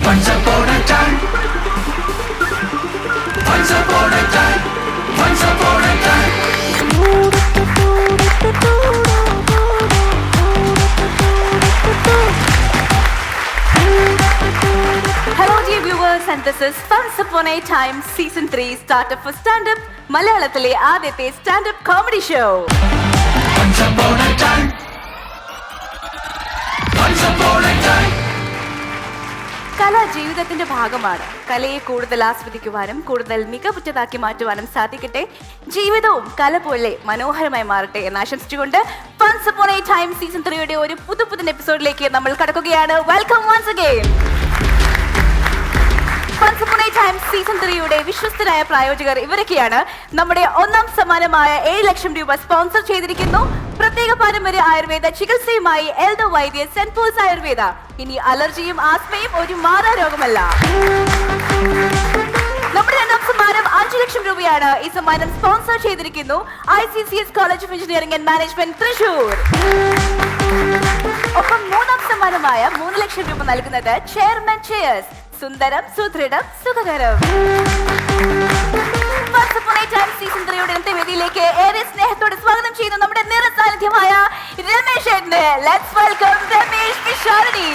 Once upon a time. Once upon a time. Once upon a time. Hello dear viewers, and this is Once Upon a Time Season 3 Startup for Stand-Up, മലയാളത്തിലെ ആദ്യത്തെ stand up comedy show. Once upon a time. Once upon a time. കല ജീവിതത്തിന്റെ ഭാഗമാണ്. കലയെ കൂടുതൽ ആസ്വദിക്കുവാനും കൂടുതൽ മികവുറ്റതാക്കി മാറ്റുവാനും സാധിക്കട്ടെ. ജീവിതവും കല പോലെ മനോഹരമായി മാറട്ടെ എന്ന് ആശംസിച്ചുകൊണ്ട് Once Upon a Time Season 3യുടെ ഒരു പുതുപുത്തൻ എപ്പിസോഡിലേക്ക് നമ്മൾ കടക്കുകയാണ്. Welcome once again. Once Upon a Time Season 3യുടെ വിശ്വസ്തരായ പ്രായോജകർ ഇവരൊക്കെയാണ്. നമ്മുടെ ഒന്നാം സമ്മാനമായ 7 ലക്ഷം രൂപ സ്പോൺസർ ചെയ്തിരിക്കുന്നു. പ്രത്യേക പാരമ്പര്യ ആയുർവേദ ചികിത്സയുമായി എൽദോ വൈദ്യ സെന്റ് പോൾസ് ആയുർവേദ. ഇനി അലർജിയും ആസ്മയും ഒരു മാറാ രോഗമല്ല. നമ്മുടെ രണ്ടാം സമ്മാനം 5 ലക്ഷം രൂപയാണ്. ഈ സമ്മാനം സ്പോൺസർ ചെയ്തിരിക്കുന്നു ICCS college of engineering and management Thrissur. ഒപ്പം മൂന്നാം സമ്മാനമായ 3 ലക്ഷം രൂപ നൽകുന്നത് ചെയർമാൻ ചെയേഴ്സ്. സുന്ദരം, സുദൃഢം, സുഖകരം. Once Upon a Time Season 3യുടെ ഇന്നത്തെ വേദിയിലേക്ക് ഏറെ സ്നേഹത്തോടെ സ്വാഗതം ചെയ്യുന്നു നമ്മുടെ നിറസാന്നിധ്യമായ രമേശ് ഏട്ടനെ. Let's welcome Ramesh Pisharody.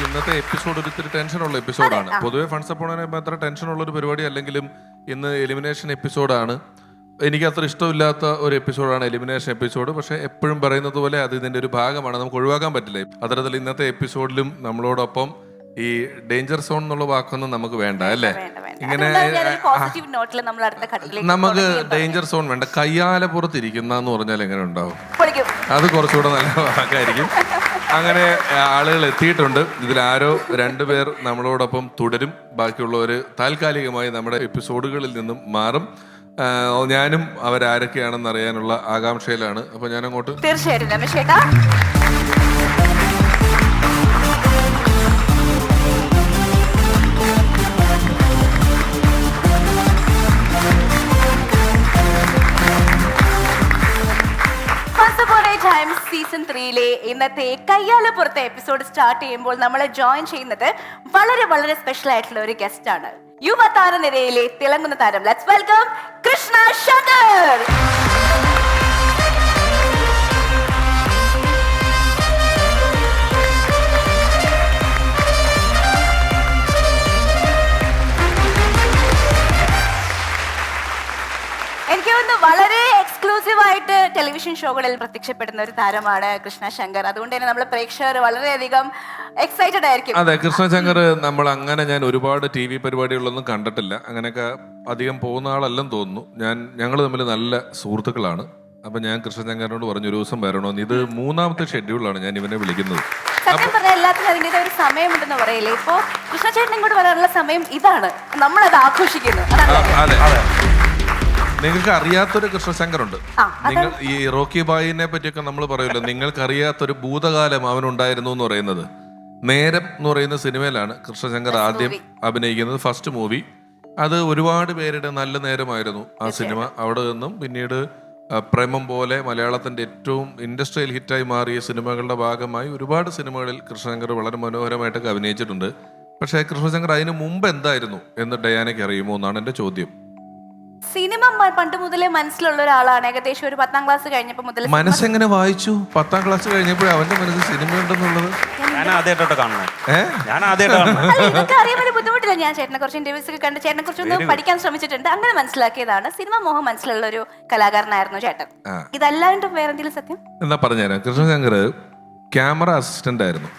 ഇന്നത്തെ എപ്പിസോഡ് ഒരിത്തിരി ടെൻഷനുള്ള എപ്പിസോഡാണ്. പൊതുവെ ഫൺസ് അപ്പോൺ അത്ര ടെൻഷനുള്ള ഒരു പരിപാടി അല്ലെങ്കിലും ഇന്ന് എലിമിനേഷൻ എപ്പിസോഡാണ്. എനിക്ക് അത്ര ഇഷ്ടമില്ലാത്ത ഒരു എപ്പിസോഡാണ് എലിമിനേഷൻ എപ്പിസോഡ്. പക്ഷെ എപ്പോഴും പറയുന്നത് പോലെ അത് ഇതിന്റെ ഒരു ഭാഗമാണ്, നമുക്ക് ഒഴിവാക്കാൻ പറ്റില്ല. അത്തരത്തിൽ ഇന്നത്തെ എപ്പിസോഡിലും നമ്മളോടൊപ്പം ഈ ഡേഞ്ചർ സോൺ എന്നുള്ള വാക്കൊന്നും നമുക്ക് വേണ്ട അല്ലേ. ഇങ്ങനെ നമുക്ക് ഡേഞ്ചർ സോൺ വേണ്ട. കയ്യാലപ്പുറത്തിരിക്കുന്ന എന്ന് പറഞ്ഞാൽ എങ്ങനെ ഉണ്ടാവും? അത് കുറച്ചുകൂടെ നല്ല വാക്കായിരിക്കും. അങ്ങനെ ആളുകൾ എത്തിയിട്ടുണ്ട്. ഇതിലാരോ 2 പേർ നമ്മളോടൊപ്പം തുടരും, ബാക്കിയുള്ളവർ താൽക്കാലികമായി നമ്മുടെ എപ്പിസോഡുകളിൽ നിന്നും മാറും. ഞാനും അവരാരൊക്കെയാണെന്ന് അറിയാനുള്ള ആകാംക്ഷയിലാണ്. അപ്പൊ ഞാൻ അങ്ങോട്ട് തീർച്ചയായിട്ടും രമേശ് ചേട്ടാ. സീസൺ 3യിലെ ഇന്നത്തെ കയ്യാലപ്പുറത്തെ എപ്പിസോഡ് സ്റ്റാർട്ട് ചെയ്യുമ്പോൾ നമ്മളെ ജോയിൻ ചെയ്യുന്നത് വളരെ വളരെ സ്പെഷ്യൽ ആയിട്ടുള്ള ഒരു ഗസ്റ്റ് ആണ്. യുവതാര നിരയിലെ തിളങ്ങുന്ന താരം. Let's welcome Krishna Shankar. എനിക്ക് തോന്നുന്നു വളരെ എക്സ്ക്ലൂസീവ് ആയിട്ട് ടെലിവിഷൻ ഷോകളിൽ പ്രത്യക്ഷപ്പെടുന്ന ഒരു താരമാണ് കൃഷ്ണ ശങ്കർ. അതുകൊണ്ട് തന്നെ നമ്മളെ പ്രേക്ഷകർ വളരെയധികം എക്സൈറ്റഡ് ആയിരിക്കും. അതെ, കൃഷ്ണ ശങ്കർ നമ്മൾ അങ്ങനെ ഞാൻ ഒരുപാട് TV പരിപാടികളൊന്നും കണ്ടിട്ടില്ല. അങ്ങനെയൊക്കെ അധികം പോകുന്ന ആളല്ലെന്ന് തോന്നുന്നു. ഞങ്ങൾ തമ്മിൽ നല്ല സുഹൃത്തുക്കളാണ്. അപ്പൊ ഞാൻ കൃഷ്ണശങ്കറിനോട് പറഞ്ഞു ഒരു ദിവസം വരണമെന്ന്. ഇത് 3ാമത്തെ ഷെഡ്യൂളാണ് ഞാൻ ഇവനെ വിളിക്കുന്നത്. സത്യം പറഞ്ഞാൽ എല്ലാത്തിനും അതിൻ്റെതായ ഒരു സമയമുണ്ടെന്ന് പറയില്ലേ. ഇപ്പോ കൃഷ്ണചേട്ടൻ ഇങ്ങോട്ട് വരാനുള്ള സമയം ഇതാണ്, നമ്മളത് ആഘോഷിക്കുന്നു. അതെ, നിങ്ങൾക്ക് അറിയാത്തൊരു കൃഷ്ണശങ്കറുണ്ട്. നിങ്ങൾ ഈ റോക്കി ബായിനെ പറ്റിയൊക്കെ നമ്മൾ പറയുമല്ലോ, നിങ്ങൾക്ക് അറിയാത്തൊരു ഭൂതകാലം അവനുണ്ടായിരുന്നു എന്ന് പറയുന്നത്. നേരം എന്ന് പറയുന്ന സിനിമയിലാണ് കൃഷ്ണശങ്കർ ആദ്യം അഭിനയിക്കുന്നത്. ഫസ്റ്റ് മൂവി അത് ഒരുപാട് പേരുടെ നല്ല നേരമായിരുന്നു ആ സിനിമ. അവിടെ നിന്നും പിന്നീട് പ്രേമം പോലെ മലയാളത്തിന്റെ ഏറ്റവും ഇൻഡസ്ട്രിയൽ ഹിറ്റായി മാറിയ സിനിമകളുടെ ഭാഗമായി ഒരുപാട് സിനിമകളിൽ കൃഷ്ണശങ്കർ വളരെ മനോഹരമായിട്ടൊക്കെ അഭിനയിച്ചിട്ടുണ്ട്. പക്ഷേ കൃഷ്ണശങ്കർ അതിന് മുമ്പ് എന്തായിരുന്നു എന്ന് ഡയാനയ്ക്ക് അറിയുമോ എന്നാണ് എൻ്റെ ചോദ്യം. സിനിമ പണ്ട് മുതലേ മനസ്സിലുള്ള ഒരാളാണ്. ഏകദേശം ഒരു 10ാം ക്ലാസ് കഴിഞ്ഞപ്പോ മുതൽ മനസ്സെങ്ങനെ വായിച്ചു? 10ാം ക്ലാസ് കഴിഞ്ഞപ്പോഴേ അവന്റെ മനസ്സിൽ സിനിമ ഉണ്ടെന്നുള്ളത് അറിയാൻ വലിയ ബുദ്ധിമുട്ടില്ല. ഞാൻ ചേട്ടനെ കുറച്ച് ഇന്റർവ്യൂസ് ഒക്കെ കണ്ട് ചേട്ടനെ കുറിച്ചൊന്ന് പഠിക്കാൻ ശ്രമിച്ചിട്ടുണ്ട്. അങ്ങനെ മനസ്സിലാക്കിയതാണ് സിനിമ മോഹം മനസ്സിലുള്ള ഒരു കലാകാരനായിരുന്നു ചേട്ടൻ. ഇതല്ലാണ്ട് വേറെന്തെങ്കിലും സത്യം എന്നാ പറഞ്ഞുതരാം. കൃഷ്ണശങ്കർ ക്യാമറ അസിസ്റ്റന്റ് ആയിരുന്നു.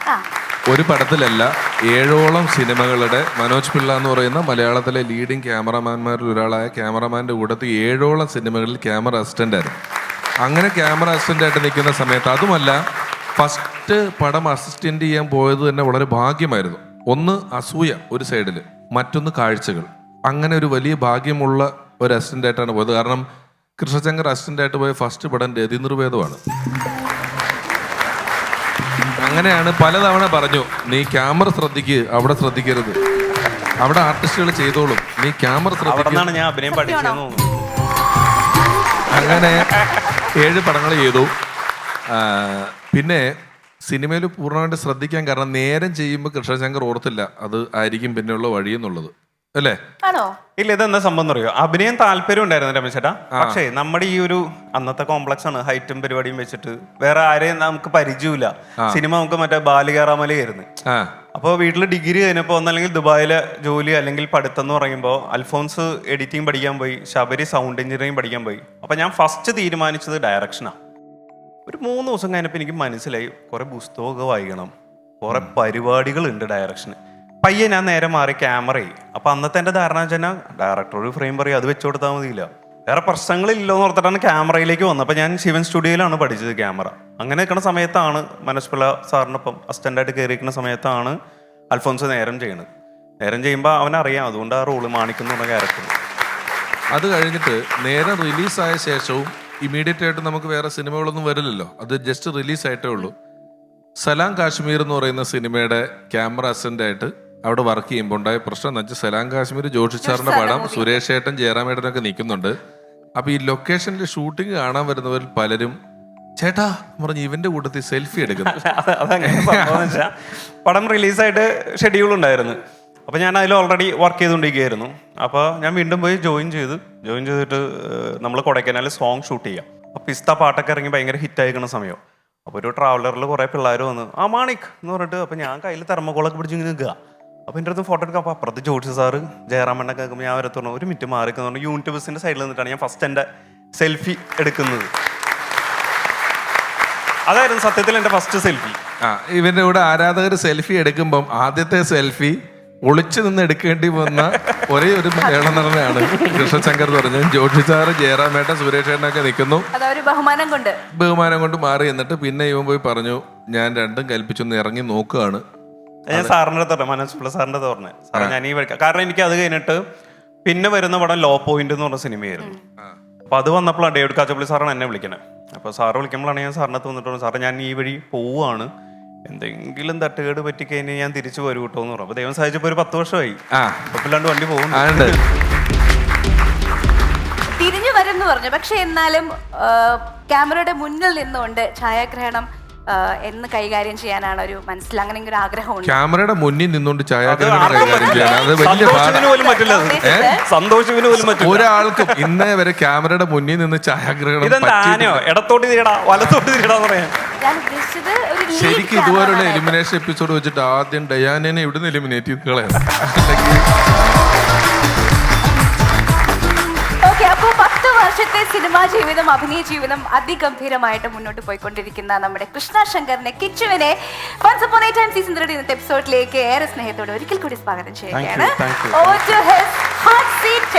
ഒരു പടത്തിലല്ല 7ഓളം സിനിമകളുടെ മനോജ് പിള്ള എന്ന് പറയുന്ന മലയാളത്തിലെ ലീഡിങ് ക്യാമറമാൻമാരിൽ ഒരാളായ ക്യാമറമാൻ്റെ കൂട്ടത്തിൽ 7ഓളം സിനിമകളിൽ ക്യാമറ അസിസ്റ്റന്റ് ആയിരുന്നു. അങ്ങനെ ക്യാമറ അസിസ്റ്റന്റ് ആയിട്ട് നിൽക്കുന്ന സമയത്ത്, അതുമല്ല ഫസ്റ്റ് പടം അസിസ്റ്റന്റ് ചെയ്യാൻ പോയത് തന്നെ വളരെ ഭാഗ്യമായിരുന്നു. ഒന്ന് അസൂയ ഒരു സൈഡിൽ, മറ്റൊന്ന് കാഴ്ചകൾ. അങ്ങനെ ഒരു വലിയ ഭാഗ്യമുള്ള ഒരു അസിസ്റ്റന്റ് ആയിട്ടാണ് പോയത്. കാരണം കൃഷ്ണശങ്കർ അസിസ്റ്റന്റ് ആയിട്ട് പോയ ഫസ്റ്റ് പടം രതിനിർവേദമാണ്. അങ്ങനെയാണ് പലതവണ പറഞ്ഞു, നീ ക്യാമറ ശ്രദ്ധിക്ക്, അവിടെ ശ്രദ്ധിക്കരുത്, അവിടെ ആർട്ടിസ്റ്റുകൾ ചെയ്തോളും, നീ ക്യാമറ ശ്രദ്ധിക്കണം. ഞാൻ അഭിനയം പഠിച്ചെന്ന് തോന്നുന്നു. അങ്ങനെ 7 പടങ്ങൾ ചെയ്തു. പിന്നെ സിനിമയിൽ പൂർണ്ണമായിട്ട് ശ്രദ്ധിക്കാൻ കാരണം നേരം ചെയ്യുമ്പോൾ കൃഷ്ണശങ്കർ ഓർത്തില്ല അത് ആയിരിക്കും പിന്നെയുള്ള വഴി എന്നുള്ളത്, അല്ലേ? ആണോ? ഇല്ല, ഇതെന്താ സംഭവം അറിയോ, അഭിനയം താല്പര്യം ഉണ്ടായിരുന്നു രമേശ് ചേട്ടാ. പക്ഷേ നമ്മുടെ ഈ ഒരു അന്നത്തെ കോംപ്ലക്സ് ആണ്, ഹൈറ്റും പരിപാടിയും വെച്ചിട്ട് വേറെ ആരെയും നമുക്ക് പരിചയമില്ല. സിനിമ നമുക്ക് മറ്റേ ബാലികാറാമലയായിരുന്നു. അപ്പോൾ വീട്ടിൽ ഡിഗ്രി കഴിഞ്ഞപ്പോൾ ഒന്നല്ലെങ്കിൽ ദുബായിലെ ജോലി അല്ലെങ്കിൽ പഠിത്തം എന്ന് പറയുമ്പോൾ അൽഫോൺസ് എഡിറ്റിംഗ് പഠിക്കാൻ പോയി, ശബരി സൗണ്ട് എഞ്ചിനീയറിംഗ് പഠിക്കാൻ പോയി. അപ്പോൾ ഞാൻ ഫസ്റ്റ് തീരുമാനിച്ചത് ഡയറക്ഷനാണ്. ഒരു 3 ദിവസം കഴിഞ്ഞപ്പോൾ എനിക്ക് മനസ്സിലായി കുറേ പുസ്തകമൊക്കെ വായിക്കണം, കുറേ പരിപാടികളുണ്ട് ഡയറക്ഷന്. പയ്യെ ഞാൻ നേരെ മാറി ക്യാമറ ചെയ്യും. അപ്പോൾ അന്നത്തെ എൻ്റെ ധാരണ വെച്ചാൽ ഡയറക്ടർ ഒരു ഫ്രെയിം പറയും, അത് വെച്ചു കൊടുത്താൽ മതിയില്ല, വേറെ പ്രശ്നങ്ങളില്ലോ എന്ന് ഓർത്തിട്ടാണ് ക്യാമറയിലേക്ക് വന്നത്. അപ്പോൾ ഞാൻ ശിവൻ സ്റ്റുഡിയോയിലാണ് പഠിച്ചത് ക്യാമറ. അങ്ങനെ നിൽക്കുന്ന സമയത്താണ് മനോജ് പിള്ള സാറിനൊപ്പം അസിസ്റ്റൻ്റായിട്ട് കയറിയിരിക്കുന്ന സമയത്താണ് അൽഫോൺസ് നേരം ചെയ്യുന്നത്. നേരം ചെയ്യുമ്പോൾ അവനറിയാം, അതുകൊണ്ട് ആ റോള് മാണിക്കുന്ന പറഞ്ഞ ക്യാരക്ടർ. അത് കഴിഞ്ഞിട്ട് നേരം റിലീസായ ശേഷവും ഇമീഡിയറ്റ് ആയിട്ട് നമുക്ക് വേറെ സിനിമകളൊന്നും വരില്ലല്ലോ, അത് ജസ്റ്റ് റിലീസായിട്ടേ ഉള്ളൂ. സലാം കാശ്മീർ എന്ന് പറയുന്ന സിനിമയുടെ ക്യാമറ അസിസ്റ്റൻ്റായിട്ട് അവിടെ വർക്ക് ചെയ്യുമ്പോൾ ഉണ്ടായ പ്രശ്നം എന്ന് വെച്ചാൽ സലാം കാശ്മീർ ജോഷി സാറിന്റെ പടം, സുരേഷ് ഏട്ടൻ ജയറാമേട്ടനൊക്കെ നിൽക്കുന്നുണ്ട്. അപ്പൊ ഈ ലൊക്കേഷനിൽ ഷൂട്ടിംഗ് കാണാൻ വരുന്നവരിൽ പലരും ചേട്ടാ പറഞ്ഞ് ഇവന്റെ കൂട്ടത്തിൽ സെൽഫി എടുക്കുന്നു. പടം റിലീസായിട്ട് ഷെഡ്യൂൾ ഉണ്ടായിരുന്നു. അപ്പോൾ ഞാൻ അതിൽ ഓൾറെഡി വർക്ക് ചെയ്തുകൊണ്ടിരിക്കുകയായിരുന്നു. അപ്പോൾ ഞാൻ വീണ്ടും പോയി ജോയിൻ ചെയ്തിട്ട് നമ്മൾ കൊടൈക്കനാൽ സോങ് ഷൂട്ട് ചെയ്യാം. അപ്പോൾ പിസ്ത പാട്ടൊക്കെ ഇറങ്ങി ഭയങ്കര ഹിറ്റായിരിക്കുന്ന സമയം. അപ്പോൾ ഒരു ട്രാവലറിൽ കുറേ പിള്ളേർ വന്ന് മാണിക് എന്ന് പറഞ്ഞിട്ട്, അപ്പോൾ ഞാൻ കയ്യിൽ തെർമോക്കോളൊക്കെ പിടിച്ച് ഇങ്ങനെ നിൽക്കുക. അപ്പോൾ എൻ്റെ അടുത്ത് ഫോട്ടോ എടുക്കാം. അപ്പോൾ അപ്പുറത്ത് ജോഷി സാറ് ജയറാമണ്ണൊക്കെ കേൾക്കുമ്പോൾ ഞാൻ വരെ തോന്നുന്നു ഒരു മിനിറ്റ് മാറിക്കുന്നു പറഞ്ഞു. യൂണിറ്റ് ബസ്സിൻ്റെ സൈഡിൽ നിന്നിട്ടാണ് ഞാൻ ഫസ്റ്റ് എൻ്റെ സെൽഫി എടുക്കുന്നത്. അതായിരുന്നു സത്യത്തിൽ എൻ്റെ ഫസ്റ്റ് സെൽഫി. ഇവന്റെ കൂടെ ആരാധകർ സെൽഫി എടുക്കുമ്പം ആദ്യത്തെ സെൽഫി ഒളിച്ചു നിന്ന് എടുക്കേണ്ടി വന്ന ഒരേ ഒരു മലയാള നടനാണ് കൃഷ്ണശങ്കർ എന്ന് പറഞ്ഞത്. ജോഷി സാറ് ജയറാമേട്ടൻ സുരേഷ് ഏട്ടനൊക്കെ നിൽക്കുന്നു. ബഹുമാനം കൊണ്ട് മാറി. എന്നിട്ട് പിന്നെ ഇവൻ പോയി പറഞ്ഞു, ഞാൻ രണ്ടും കൽപ്പിച്ചൊന്ന് ഇറങ്ങി നോക്കുകയാണ്. ഞാൻ സാറിൻ്റെ അടുത്ത് മനോജ് പിള്ള സാറിൻ്റെ അടുത്ത് പറഞ്ഞത്, സാറേ ഞാൻ ഈ കാരണം എനിക്ക് അത് കഴിഞ്ഞിട്ട് പിന്നെ വരുന്ന പടം ലോ പോയിന്റ് എന്ന് പറഞ്ഞ സിനിമയായിരുന്നു. അപ്പോൾ അത് വന്നപ്പോഴാണ് ഡേവിഡ് കാച്ചപ്പള്ളി സാറാണ് എന്നെ വിളിക്കണേ. അപ്പോൾ സാറ് വിളിക്കുമ്പോഴാണ് ഞാൻ സാറിൻ്റെ അടുത്ത് വന്നിട്ട് സാറേ ഞാൻ ഈ വഴി പോവുകയാണ്, എന്തെങ്കിലും തട്ടുകേട് പറ്റിക്കഴിഞ്ഞാൽ ഞാൻ തിരിച്ചു വരും കേട്ടോ എന്ന് പറഞ്ഞു. അപ്പോൾ ദൈവം സഹായിച്ചപ്പോൾ ഒരു 10 വർഷമായി. കുഴപ്പമില്ലാണ്ട് വണ്ടി പോകുന്നുണ്ട്. തിരിഞ്ഞു വരുന്നു പറഞ്ഞു. പക്ഷെ എന്നാലും ക്യാമറയുടെ മുന്നിൽ നിന്നുകൊണ്ട് ഛായാഗ്രഹണം എന്ന് കൈകാര്യം ചെയ്യാനാണ് ഒരു മനസ്സിൽ അങ്ങനെ ഒരു ആഗ്രഹമുണ്ട്. ക്യാമറയുടെ മുന്നിൽ നിന്നുകൊണ്ട് ഛായാഗ്രഹണം കൈകാര്യം ചെയ്യാൻ അത് വലിയ ഒരാൾക്കും ഇന്നേ വരെ ക്യാമറയുടെ മുന്നിൽ നിന്ന് ഛായാഗ്രഹണം ഇടത്തോട്ട് തീടാ വലത്തോട്ട് തീടാന്ന് പറയാൻ. ശരിക്കും ഇതുപോലുള്ള എലിമിനേഷൻ എപ്പിസോഡ് വെച്ചിട്ട് ആദ്യം ഡയാനെ ഇവിടുന്ന് എലിമിനേറ്റ് ചെയ്ത് കളയാം. അപ്പോൾ 10 വർഷത്തെ സിനിമാ ജീവിതം, അഭിനയ ജീവിതം അതിഗംഭീരമായിട്ട് മുന്നോട്ട് പോയിക്കൊണ്ടിരിക്കുന്ന നമ്മുടെ കൃഷ്ണശങ്കറിനെ, കിച്ചുവിനെ Once Upon a Time season 3 ഇന്നത്തെ എപ്പിസോഡിലേക്ക് ഏറെ സ്നേഹത്തോടെ ഒരിക്കൽ കൂടി സ്വാഗതം ചെയ്യുകയാണ്. Over to his hot seat.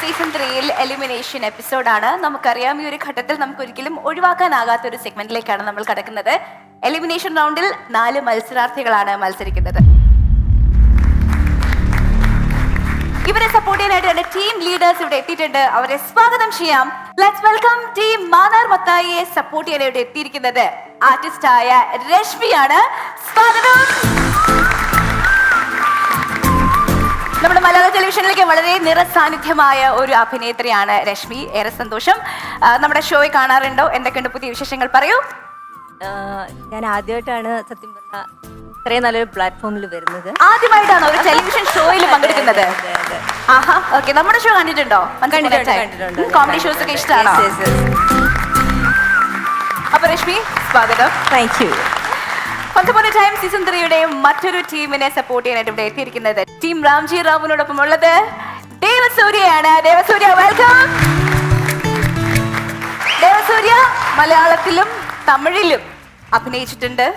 Season 3 elimination എപ്പിസോഡാണ്. നമുക്കറിയാം ഈ ഒരു ഘട്ടത്തിൽ നമുക്ക് ഒരിക്കലും ഒഴിവാക്കാനാകാത്ത ഒരു സെഗ്മെന്റിലേക്കാണ് നമ്മൾ കടക്കുന്നത്. എലിമിനേഷൻ റൗണ്ടിൽ 4 മത്സരാർത്ഥികളാണ് മത്സരിക്കുന്നത്. ഇവരെ സപ്പോർട്ട് ചെയ്യാനായിട്ട് എന്റെ ടീം ലീഡേഴ്സ് ഇവിടെ എത്തിയിട്ടുണ്ട്. അവരെ സ്വാഗതം ചെയ്യാം. ലെറ്റ്സ് വെൽക്കം ടീം മാന്നാർ മത്തായിയെ സപ്പോർട്ട് ചെയ്യാൻ ഇവിടെ എത്തിയിരിക്കുന്നത് ആർട്ടിസ്റ്റായ രശ്മിയാണ്. സ്വാഗതം. നമ്മുടെ മലയാള ടെലിവിഷനിലേക്ക് വളരെ നിറസാന്നിധ്യമായ ഒരു അഭിനേത്രിയാണ് രശ്മി. ഏറെ സന്തോഷം. നമ്മുടെ ഷോയെ കാണാറുണ്ടോ? എന്തൊക്കെയുണ്ട് പുതിയ വിശേഷങ്ങൾ? പറയൂ. ഞാൻ ആദ്യമായിട്ടാണ് സത്യം പറഞ്ഞ ഇത്രയും നല്ലൊരു പ്ലാറ്റ്ഫോമിൽ വരുന്നത്. ആദ്യമായിട്ടാണ് ഒരു ടെലിവിഷൻ ഷോയിൽ പങ്കെടുക്കുന്നത്. ആഹാ, ഓക്കെ. നമ്മുടെ ഷോ കണ്ടിട്ടുണ്ടോ? കണ്ടിട്ടുണ്ട്. കോമഡി ഷോസ് ഒക്കെ ഇഷ്ടമാണോ? അപ്പൊ രശ്മി, സ്വാഗതം. Thank you. Once Upon a Time season 3യുടെ മറ്റൊരു ടീമിനെ സപ്പോർട്ട് ചെയ്യാനായിട്ട് ഇവിടെ എത്തിയിരിക്കുന്നത് ടീം രാംജി റാവുവിനോടൊപ്പം ഉള്ളത് ദേവസൂര്യയാണ്. ദേവസൂര്യ, വെൽക്കം. ദേവസൂര്യ മലയാളത്തിലും തമിഴിലും അഭിനയിച്ചിട്ടുണ്ട്.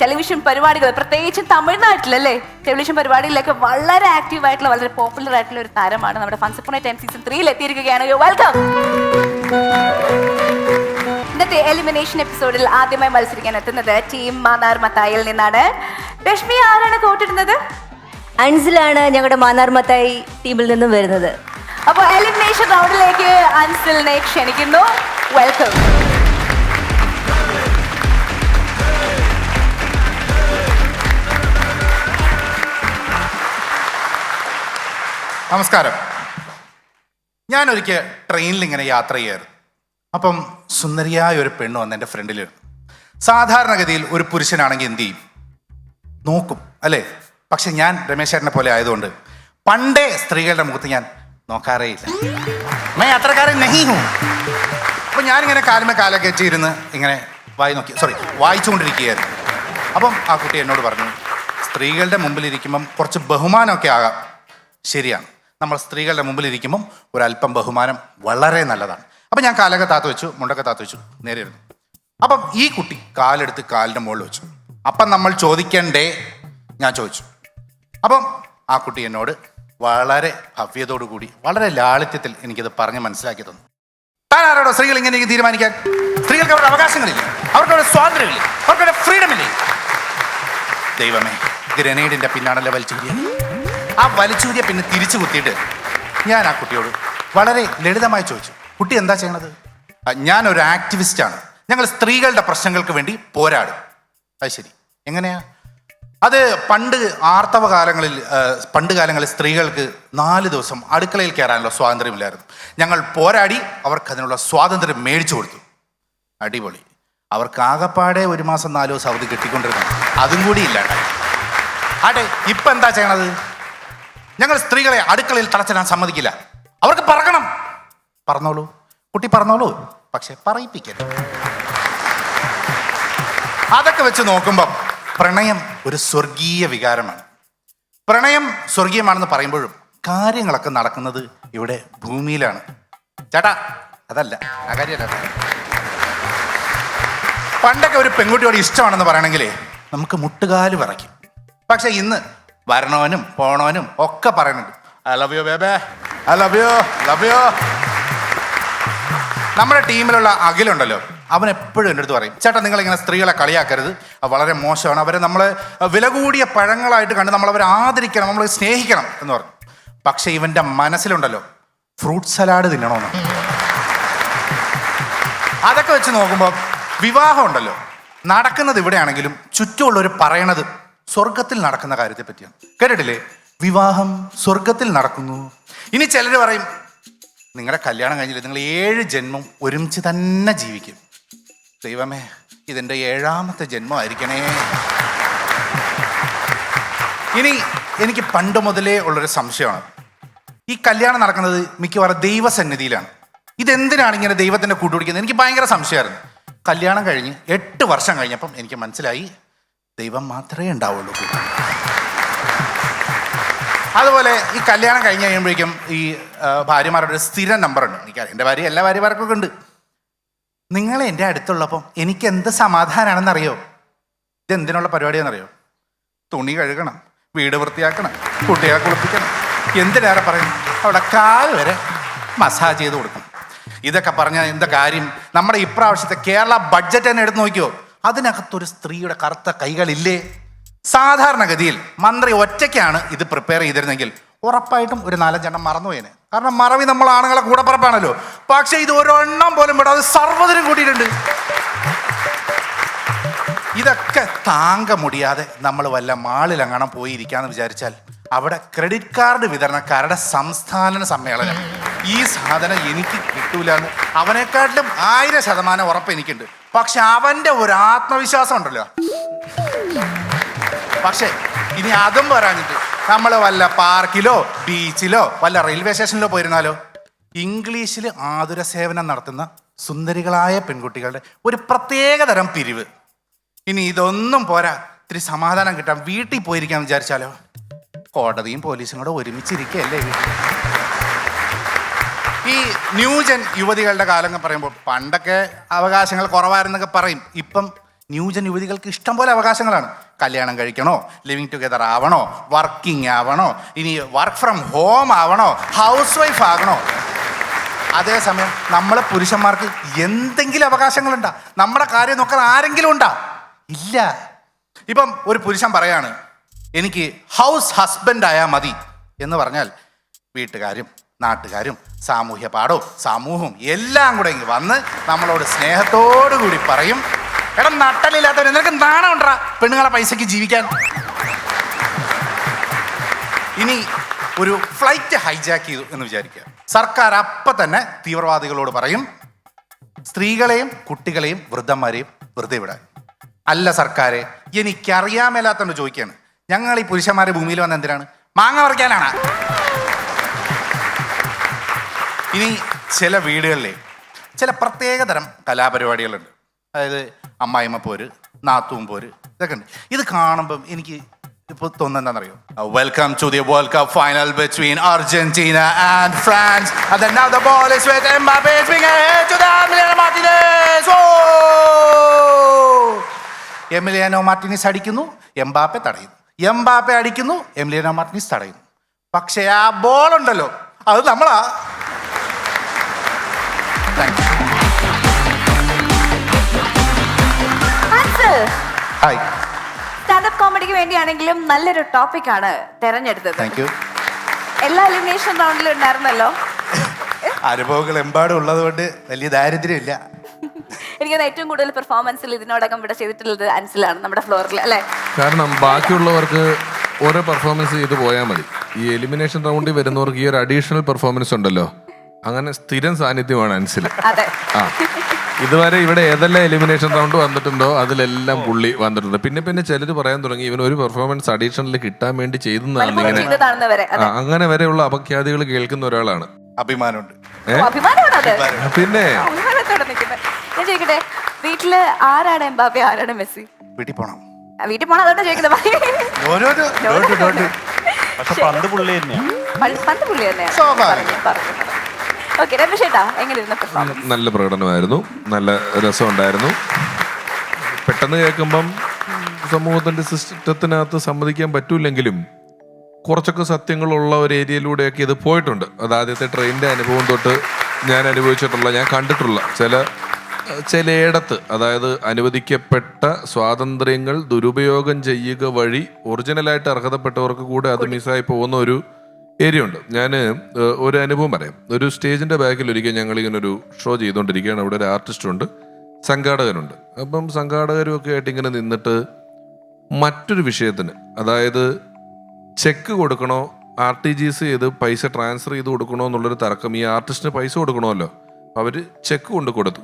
ടെലിവിഷൻ പരിപാടികൾ, പ്രത്യേകിച്ചും തമിഴ്നാട്ടിലല്ലേ, ടെലിവിഷൻ പരിപാടികളിലൊക്കെ വളരെ ആക്റ്റീവ് ആയിട്ടുള്ള, വളരെ പോപ്പുലർ ആയിട്ടുള്ള ഒരു താരമാണ്. നമ്മുടെ Once Upon a Time season 3യിൽ എത്തിയിരിക്കുകയാണ്. വെൽക്കം. ഇന്നത്തെ എലിമിനേഷൻ എപ്പിസോഡിൽ ആദ്യമായി മത്സരിക്കാൻ എത്തുന്നത് ടീം മാന്നാർ മത്തായിൽ നിന്നാണ്. രശ്മി ആരാണ് കോട്ടിടുന്നത്? അൻസിലാണ് ഞങ്ങളുടെ മാന്നാർ മത്തായി ടീമിൽ നിന്നും വരുന്നത്. അപ്പോൾ എലിമിനേഷൻ റൗണ്ടിലേക്ക് അൻസിലിനെ ക്ഷണിക്കുന്നു. വെൽക്കം. നമസ്കാരം. ഞാനൊരിക്കൽ ട്രെയിനിൽ ഇങ്ങനെ യാത്ര ചെയ്യായിരുന്നു. അപ്പം സുന്ദരിയായ ഒരു പെണ്ണ് വന്ന് എൻ്റെ ഫ്രണ്ടിലിരുന്നു. സാധാരണഗതിയിൽ ഒരു പുരുഷനാണെങ്കിൽ എന്ത് ചെയ്യും? നോക്കും അല്ലേ? പക്ഷെ ഞാൻ രമേശ് ചേട്ടനെ പോലെ ആയതുകൊണ്ട് പണ്ടേ സ്ത്രീകളുടെ മുഖത്ത് ഞാൻ നോക്കാറേ ഇല്ല. മേ അത്രക്കാരൻ നഹീ ഹൂം. അപ്പം ഞാനിങ്ങനെ കാലുമേ കാലൊക്കെ വെച്ചിരുന്ന് ഇങ്ങനെ വായിച്ചുകൊണ്ടിരിക്കുകയായിരുന്നു. അപ്പം ആ കുട്ടി എന്നോട് പറഞ്ഞു, സ്ത്രീകളുടെ മുമ്പിലിരിക്കുമ്പം കുറച്ച് ബഹുമാനമൊക്കെ ആകാം. ശരിയാണ്, നമ്മൾ സ്ത്രീകളുടെ മുമ്പിലിരിക്കുമ്പം ഒരല്പം ബഹുമാനം വളരെ നല്ലതാണ്. അപ്പം ഞാൻ കാലൊക്കെ താത്ത് വെച്ചു, മുണ്ടൊക്കെ താത്ത് വെച്ചു, നേരെ ഇരുന്നു. അപ്പം ഈ കുട്ടി കാലെടുത്ത് കാലിൻ്റെ മുകളിൽ വെച്ചു. അപ്പം നമ്മൾ ചോദിക്കണ്ടേ? ഞാൻ ചോദിച്ചു. അപ്പം ആ കുട്ടി എന്നോട് വളരെ ഭവ്യതയോടു കൂടി വളരെ ലാളിത്യത്തിൽ എനിക്കത് പറഞ്ഞ് മനസ്സിലാക്കി തന്നു. താൻ ആരോടോ സ്ത്രീകൾ ഇങ്ങനെ തീരുമാനിക്കാൻ? സ്ത്രീകൾക്ക് അവരുടെ അവകാശങ്ങളില്ലേ? അവർക്കവിടെ സ്വാതന്ത്ര്യമില്ലേ? അവർക്കവിടെ ഫ്രീഡമില്ലേ? ദൈവമേ, ഗ്രനേഡിൻ്റെ പിന്നാണല്ലോ വലിച്ചൂരിയ. ആ വലിച്ചൂരിയ പിന്നെ തിരിച്ചു കുത്തിയിട്ട് ഞാൻ ആ കുട്ടിയോട് വളരെ ലളിതമായി ചോദിച്ചു, കുട്ടി എന്താ ചെയ്യണത്? ഞാനൊരു ആക്ടിവിസ്റ്റാണ്, ഞങ്ങൾ സ്ത്രീകളുടെ പ്രശ്നങ്ങൾക്ക് വേണ്ടി പോരാടും. അത് ശരി, എങ്ങനെയാ? അത് പണ്ട് കാലങ്ങളിൽ സ്ത്രീകൾക്ക് 4 ദിവസം അടുക്കളയിൽ കയറാനുള്ള സ്വാതന്ത്ര്യമില്ലായിരുന്നു. ഞങ്ങൾ പോരാടി അവർക്ക് അതിനുള്ള സ്വാതന്ത്ര്യം മേടിച്ചു കൊടുത്തു. അടിപൊളി. അവർക്ക് ആകപ്പാടെ 1 മാസം 4 ദിവസം അവധി കിട്ടിക്കൊണ്ടിരുന്നു, അതും കൂടി ഇല്ലാണ്ടായി. ആട്ടെ, ഇപ്പം എന്താ ചെയ്യണത്? ഞങ്ങൾ സ്ത്രീകളെ അടുക്കളയിൽ തളച്ചിടാൻ സമ്മതിക്കില്ല. അവർക്ക് പറക്കണം. പറഞ്ഞോളൂ കുട്ടി, പറഞ്ഞോളൂ, പക്ഷെ പറയിപ്പിക്കരുത്. അതൊക്കെ വെച്ച് നോക്കുമ്പം പ്രണയം ഒരു സ്വർഗീയ വികാരമാണ്. പ്രണയം സ്വർഗീയമാണെന്ന് പറയുമ്പോഴും കാര്യങ്ങളൊക്കെ നടക്കുന്നത് ഇവിടെ ഭൂമിയിലാണ്. ചേട്ടാ, അതല്ല ആ കാര്യമല്ല. പണ്ടൊക്കെ ഒരു പെൺകുട്ടിയോട് ഇഷ്ടമാണെന്ന് പറയണമെങ്കിലേ നമുക്ക് മുട്ടുകാല് വിറയ്ക്കും. പക്ഷെ ഇന്ന് വരണവനും പോണവനും ഒക്കെ പറയുന്നുണ്ട്, I love you baby, I love you, love you. നമ്മുടെ ടീമിലുള്ള അഖിലുണ്ടല്ലോ, അവൻ എപ്പോഴും എൻ്റെ അടുത്ത് പറയും, ചേട്ടാ നിങ്ങളിങ്ങനെ സ്ത്രീകളെ കളിയാക്കരുത്, അത് വളരെ മോശമാണ്, അവരെ നമ്മൾ വില കൂടിയ പഴങ്ങളായിട്ട് കണ്ട് നമ്മളവരെ ആദരിക്കണം, നമ്മൾ സ്നേഹിക്കണം എന്ന് പറഞ്ഞു. പക്ഷെ ഇവൻ്റെ മനസ്സിലുണ്ടല്ലോ ഫ്രൂട്ട് സലാഡ് തിന്നണമെന്ന്. അതൊക്കെ വെച്ച് നോക്കുമ്പോൾ വിവാഹം ഉണ്ടല്ലോ നടക്കുന്നത് ഇവിടെയാണെങ്കിലും ചുറ്റുമുള്ളവർ പറയണത് സ്വർഗത്തിൽ നടക്കുന്ന കാര്യത്തെ പറ്റിയാണ്. കേട്ടിട്ടില്ലേ? വിവാഹം സ്വർഗത്തിൽ നടക്കുന്നു. ഇനി ചിലർ പറയും, നിങ്ങളുടെ കല്യാണം കഴിഞ്ഞില്ല, നിങ്ങൾ 7 ജന്മം ഒരുമിച്ച് തന്നെ ജീവിക്കും. ദൈവമേ, ഇതെൻ്റെ 7ാമത്തെ ജന്മമായിരിക്കണേ. ഇനി എനിക്ക് പണ്ട് മുതലേ ഉള്ളൊരു സംശയമാണ്, ഈ കല്യാണം നടക്കുന്നത് മിക്കവാറും ദൈവസന്നിധിയിലാണ്. ഇതെന്തിനാണ് ഇങ്ങനെ ദൈവത്തിൻ്റെ കൂട്ടുപിടിക്കുന്നത്? എനിക്ക് ഭയങ്കര സംശയമായിരുന്നു. കല്യാണം കഴിഞ്ഞ് 8 വർഷം കഴിഞ്ഞപ്പം എനിക്ക് മനസ്സിലായി, ദൈവം മാത്രമേ ഉണ്ടാവുള്ളൂ. അതുപോലെ ഈ കല്യാണം കഴിഞ്ഞ് കഴിയുമ്പോഴേക്കും ഈ ഭാര്യമാരുടെ ഒരു സ്ഥിര നമ്പറുണ്ട്. എനിക്കറിയാം, എൻ്റെ ഭാര്യ എല്ലാ ഭാര്യമാർക്കൊക്കെ ഉണ്ട്. നിങ്ങൾ എൻ്റെ അടുത്തുള്ളപ്പം എനിക്ക് എന്ത് സമാധാനമാണെന്നറിയോ? ഇതെന്തിനുള്ള പരിപാടിയാണെന്നറിയോ? തുണി കഴുകണം, വീട് വൃത്തിയാക്കണം, കുട്ടികളെ കുളിപ്പിക്കണം, എന്തിനേറെ പറയണം, അവിടെ കാല് വരെ മസാജ് ചെയ്ത് കൊടുക്കണം. ഇതൊക്കെ പറഞ്ഞാൽ എന്താ കാര്യം? നമ്മുടെ ഇപ്രാവശ്യത്തെ കേരള ബഡ്ജറ്റ് തന്നെ എടുത്ത് നോക്കിയോ, അതിനകത്തൊരു സ്ത്രീയുടെ കറുത്ത കൈകളില്ലേ? സാധാരണഗതിയിൽ മന്ത്രി ഒറ്റയ്ക്കാണ് ഇത് പ്രിപ്പയർ ചെയ്തിരുന്നെങ്കിൽ ഉറപ്പായിട്ടും ഒരു 4-5 എണ്ണം മറന്നുപോയേനെ. കാരണം മറവി നമ്മൾ ആണുങ്ങളെ കൂടെ പറപ്പാണല്ലോ. പക്ഷെ ഇത് ഒരെണ്ണം പോലും പെടാതെ സർവ്വതിനും കൂട്ടിയിട്ടുണ്ട്. ഇതൊക്കെ താങ്ക മുടിയാതെ നമ്മൾ വല്ല മാളിലെങ്ങാണം പോയിരിക്കാന്ന് വിചാരിച്ചാൽ അവിടെ ക്രെഡിറ്റ് കാർഡ് വിതരണക്കാരുടെ സംസ്ഥാന സമ്മേളനം. ഈ സാധനം എനിക്ക് കിട്ടൂലെന്ന് അവനെക്കാട്ടിലും 1000% ഉറപ്പ് എനിക്കുണ്ട്. പക്ഷെ അവൻ്റെ ഒരു ആത്മവിശ്വാസം ഉണ്ടല്ലോ. പക്ഷെ ഇനി അതും പറയാഞ്ഞിട്ട് നമ്മൾ വല്ല പാർക്കിലോ ബീച്ചിലോ വല്ല റെയിൽവേ സ്റ്റേഷനിലോ പോയിരുന്നാലോ, ഇംഗ്ലീഷിൽ ആതുര സേവനം നടത്തുന്ന സുന്ദരികളായ പെൺകുട്ടികളുടെ ഒരു പ്രത്യേക തരം പിരിവ്. ഇനി ഇതൊന്നും പോരാ, ഇത്തിരി സമാധാനം കിട്ടാൻ വീട്ടിൽ പോയിരിക്കാൻ വിചാരിച്ചാലോ, കോടതിയും പോലീസും കൂടെ ഒരുമിച്ചിരിക്കുകയല്ലേ വീട്ടിൽ. ഈ ന്യൂജൻ യുവതികളുടെ കാലം പറയുമ്പോൾ പണ്ടൊക്കെ അവകാശങ്ങൾ കുറവായിരുന്നൊക്കെ പറയും. ഇപ്പം ന്യൂജൻ യുവതികൾക്ക് ഇഷ്ടം പോലെ അവകാശങ്ങളാണ്. കല്യാണം കഴിക്കണോ, ലിവിങ് ടുഗെദർ ആവണോ, വർക്കിംഗ് ആവണോ, ഇനി വർക്ക് ഫ്രം ഹോം ആവണോ, ഹൗസ് വൈഫ് ആകണോ, അതേസമയം നമ്മളെ പുരുഷന്മാർക്ക് എന്തെങ്കിലും അവകാശങ്ങളുണ്ടാ? നമ്മുടെ കാര്യം നോക്കാൻ ആരെങ്കിലും ഉണ്ടാ? ഇല്ല. ഇപ്പം ഒരു പുരുഷൻ പറയാണ് എനിക്ക് ഹൗസ് ഹസ്ബൻഡ് ആയാൽ മതി എന്ന് പറഞ്ഞാൽ വീട്ടുകാരും നാട്ടുകാരും സാമൂഹ്യ പാഠവും സമൂഹവും എല്ലാം കൂടെ ഇങ്ങ് വന്ന് നമ്മളോട് സ്നേഹത്തോടു കൂടി പറയും, എടാ നട്ടലില്ലാത്തവർ നിനക്ക് നാണം ഉണ്ടാ പെണ്ണുങ്ങളെ പൈസക്ക് ജീവിക്കാൻ. ഇനി ഒരു ഫ്ലൈറ്റ് ഹൈജാക്ക് ചെയ്തു എന്ന് വിചാരിക്കുക. സർക്കാർ അപ്പം തന്നെ തീവ്രവാദികളോട് പറയും സ്ത്രീകളെയും കുട്ടികളെയും വൃദ്ധന്മാരെയും വെറുതെ വിടാൻ. അല്ല സർക്കാരെ, എനിക്കറിയാൻ മേലാത്തോണ്ട് ചോദിക്കുകയാണ്, ഞങ്ങൾ ഈ പുരുഷന്മാരെ ഭൂമിയിൽ വന്ന എന്തിനാണ്? മാങ്ങ പറിക്കാനാണ്. ഇനി ചില വീടുകളിലെ ചില പ്രത്യേകതരം കലാപരിപാടികളുണ്ട്. അതായത് അമ്മായിമ്മ പോര്, നാത്തൂൻ പോര്, ഇതൊക്കെ ഉണ്ട്. ഇത് കാണുമ്പം എനിക്ക് ഇപ്പോൾ തോന്നുന്നത് എന്താണെന്നറിയോ? Welcome to the world cup final between Argentina and France. And then now the ball is with Mbappé swing ahead to the Emiliano Martinez. Emiliano Martinez അടിക്കുന്നു, എംബാപ്പെ തടയുന്നു. എംബാപ്പെ അടിക്കുന്നു, എമിലിയാനോ മാർട്ടിനസ് തടയുന്നു. പക്ഷേ ആ ബോൾ ഉണ്ടല്ലോ, അത് നമ്മളാ. Hi. Standup കോമഡിക്ക് വേണ്ടിയാണെങ്കിലും നല്ലൊരു ടോപ്പിക്കാണ് തെരഞ്ഞെടുത്തത്. Thank you. എല്ലാ എലിമിനേഷൻ റൗണ്ടിലും ഉണ്ടായിരുന്നല്ലോ. അനുഭവങ്ങൾ എമ്പാടും ഉള്ളത് കൊണ്ട് വലിയ ദാരിദ്ര്യമില്ല. എനിക്കത് ഏറ്റവും കൂടുതൽ പെർഫോമൻസിൽ ഇതിനോടകം ഇവിടെ ചെയ്തിട്ടുള്ളത് അൻസിലാണ്, നമ്മുടെ ഫ്ലോറിൽ അല്ലേ? കാരണം ബാക്കിയുള്ളവർക്ക് ഓരോ പെർഫോമൻസ് ചെയ്ത് പോയാൽ മതി. ഈ എലിമിനേഷൻ റൗണ്ടിൽ വരുന്നവർക്ക് ഈ ഒരു അഡീഷണൽ പെർഫോമൻസ് ഉണ്ടല്ലോ, അങ്ങനെ സ്ഥിരം സാന്നിധ്യമാണ് അൻസിൽ. അതെ. ആ, ഇതുവരെ ഇവിടെ ഏതെല്ലാം എലിമിനേഷൻ റൗണ്ട് വന്നിട്ടുണ്ടോ അതിലെല്ലാം പുള്ളി വന്നിട്ടുണ്ട്. പിന്നെ പിന്നെ ചിലർ പറയാൻ തുടങ്ങി ഇവൻ ഒരു പെർഫോമൻസ് അഡീഷണൽ കിട്ടാൻ വേണ്ടി ചെയ്തെന്നാണ് ഇങ്ങനെ. അങ്ങനെ വരെയുള്ള അപഖ്യാതികൾ കേൾക്കുന്ന ഒരാളാണ്. അഭിമാനമുണ്ട്. പിന്നെ ഞാൻ ചോദിക്കട്ടെ, വീട്ടില് ആരാണ് എംബാപ്പെ, ആരാണ് മെസ്സി? വീട്ടിൽ പോണം. വീട്ടിൽ പോണം, അതുകൊണ്ട് ചോദിക്കുന്നത്. പക്ഷെ പന്ത് പുള്ളി തന്നെയാണ്. പന്ത് പുള്ളി തന്നെയാണ്. ഓക്കെ, രമേശേട്ടാ എങ്ങനെയായിരുന്നു പെർഫോമൻസ്? നല്ല പ്രകടനമായിരുന്നു, നല്ല രസമുണ്ടായിരുന്നു. പെട്ടെന്ന് കേൾക്കുമ്പം സമൂഹത്തിന്റെ സിസ്റ്റത്തിനകത്ത് സമ്മതിക്കാൻ പറ്റൂലെങ്കിലും കുറച്ചൊക്കെ സത്യങ്ങളുള്ള ഒരു ഏരിയയിലൂടെയൊക്കെ ഇത് പോയിട്ടുണ്ട്. അത് ആദ്യത്തെ ട്രെയിനിന്റെ അനുഭവം തൊട്ട് ഞാൻ അനുഭവിച്ചിട്ടുള്ള, ഞാൻ കണ്ടിട്ടുള്ള ചിലയിടത്ത്, അതായത് അനുവദിക്കപ്പെട്ട സ്വാതന്ത്ര്യങ്ങൾ ദുരുപയോഗം ചെയ്യുക വഴി ഒറിജിനലായിട്ട് അർഹതപ്പെട്ടവർക്ക് കൂടെ അത് മിസ്സായി പോകുന്ന ഒരു ഏരിയ ഉണ്ട്. ഞാൻ ഒരു അനുഭവം പറയാം. ഒരു സ്റ്റേജിന്റെ ബാക്കിൽ ഒരിക്കൽ ഞങ്ങളിങ്ങനെ ഒരു ഷോ ചെയ്തുകൊണ്ടിരിക്കുകയാണ്. അവിടെ ഒരു ആർട്ടിസ്റ്റുണ്ട്, സംഘാടകരുണ്ട്. അപ്പം സംഘാടകരും ഒക്കെ ആയിട്ട് ഇങ്ങനെ നിന്നിട്ട് മറ്റൊരു വിഷയത്തിന്, അതായത് ചെക്ക് കൊടുക്കണോ RTGS ചെയ്ത് പൈസ ട്രാൻസ്ഫർ ചെയ്ത് കൊടുക്കണോ എന്നുള്ളൊരു തർക്കം. ഈ ആർട്ടിസ്റ്റിന് പൈസ കൊടുക്കണമല്ലോ, അവർ ചെക്ക് കൊണ്ട് കൊടുത്തു.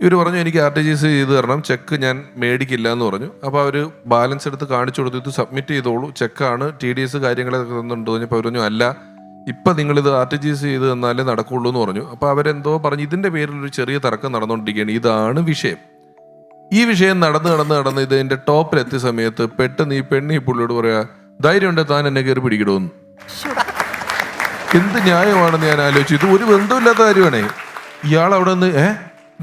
ഇവർ പറഞ്ഞു എനിക്ക് RTGS ചെയ്ത് തരണം, ചെക്ക് ഞാൻ മേടിക്കില്ല എന്ന് പറഞ്ഞു. അപ്പോൾ അവർ ബാലൻസ് എടുത്ത് കാണിച്ചു കൊടുത്തു, ഇത് സബ്മിറ്റ് ചെയ്തോളൂ, ചെക്കാണ്, TDS കാര്യങ്ങളൊക്കെ തന്നിട്ടുണ്ട് പറഞ്ഞപ്പോൾ അവർ പറഞ്ഞു അല്ല, ഇപ്പം നിങ്ങളിത് RTGS ചെയ്ത് തന്നാലേ നടക്കുള്ളൂ എന്ന് പറഞ്ഞു. അപ്പോൾ അവരെന്തോ പറഞ്ഞു, ഇതിൻ്റെ പേരിൽ ഒരു ചെറിയ തർക്കം നടന്നുകൊണ്ടിരിക്കുകയാണ്, ഇതാണ് വിഷയം. ഈ വിഷയം നടന്ന് ഇതിൻ്റെ ടോപ്പിലെത്തിയ സമയത്ത് പെട്ടെന്ന് ഈ പെണ്ണ് ഈ പുള്ളിയോട് പറയാ, ധൈര്യമുണ്ട് താൻ എന്നെ കയറി പിടിക്കണമെന്ന്. എന്ത് ന്യായമാണെന്ന് ഞാൻ ആലോചിച്ചു. ഇത് ഒരു ബന്ധമില്ലാത്ത കാര്യമാണേ. ഇയാൾ അവിടെ നിന്ന്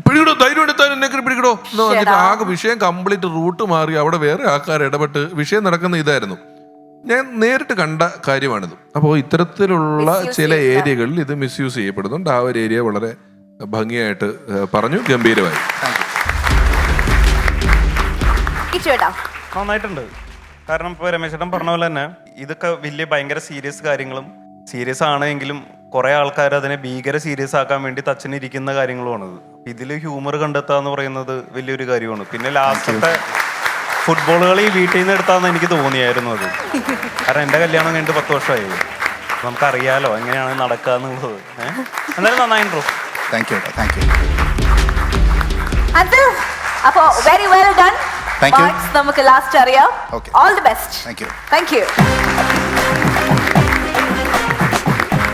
പിടിക്കടോ, ധൈര്യം എടുത്താൽ എന്നെ പിടിക്കടോ എന്ന് പറഞ്ഞിട്ട് ആകെ വിഷയം കംപ്ലീറ്റ് റൂട്ട് മാറി അവിടെ വേറെ ആൾക്കാർ ഇടപെട്ട് വിഷയം നടക്കുന്ന ഇതായിരുന്നു. ഞാൻ നേരിട്ട് കണ്ട കാര്യമാണിത്. അപ്പോൾ ഇത്തരത്തിലുള്ള ചില ഏരിയകളിൽ ഇത് മിസ്യൂസ് ചെയ്യപ്പെടുന്നുണ്ട്. ആ ഒരു ഏരിയ വളരെ ഭംഗിയായിട്ട് പറഞ്ഞു, ഗംഭീരമായി. നന്നായിട്ടുണ്ട്. കാരണം ഇപ്പോൾ രമേശേട്ടൻ പറഞ്ഞ പോലെ തന്നെ ഇതൊക്കെ വലിയ ഭയങ്കര സീരിയസ് കാര്യങ്ങളും സീരിയസ് ആണെങ്കിലും കുറെ ആൾക്കാർ അതിനെ ഭീകര സീരിയസ് ആക്കാൻ വേണ്ടി തച്ചനിരിക്കുന്ന കാര്യങ്ങളുമാണത്. ഇതിൽ ഹ്യൂമർ കണ്ടെത്തുക എന്ന് പറയുന്നത് വലിയൊരു കാര്യമാണ്. പിന്നെ ലാസ്റ്റത്തെ ഫുട്ബോളുകൾ ഈ വീട്ടിൽ നിന്ന് എടുത്താന്ന് എനിക്ക് തോന്നിയായിരുന്നു അത്. കാരണം എൻ്റെ കല്യാണം കഴിഞ്ഞിട്ട് 10 വർഷമായി. നമുക്കറിയാലോ എങ്ങനെയാണ് നടക്കുക എന്നുള്ളത്. എന്തായാലും നന്നായിട്ടുണ്ടോ. Thank you. അപ്പോ വെരി വെൽ ഡൺ. നമുക്ക് ലാസ്റ്റ് അറിയാം. All the best. Thank you.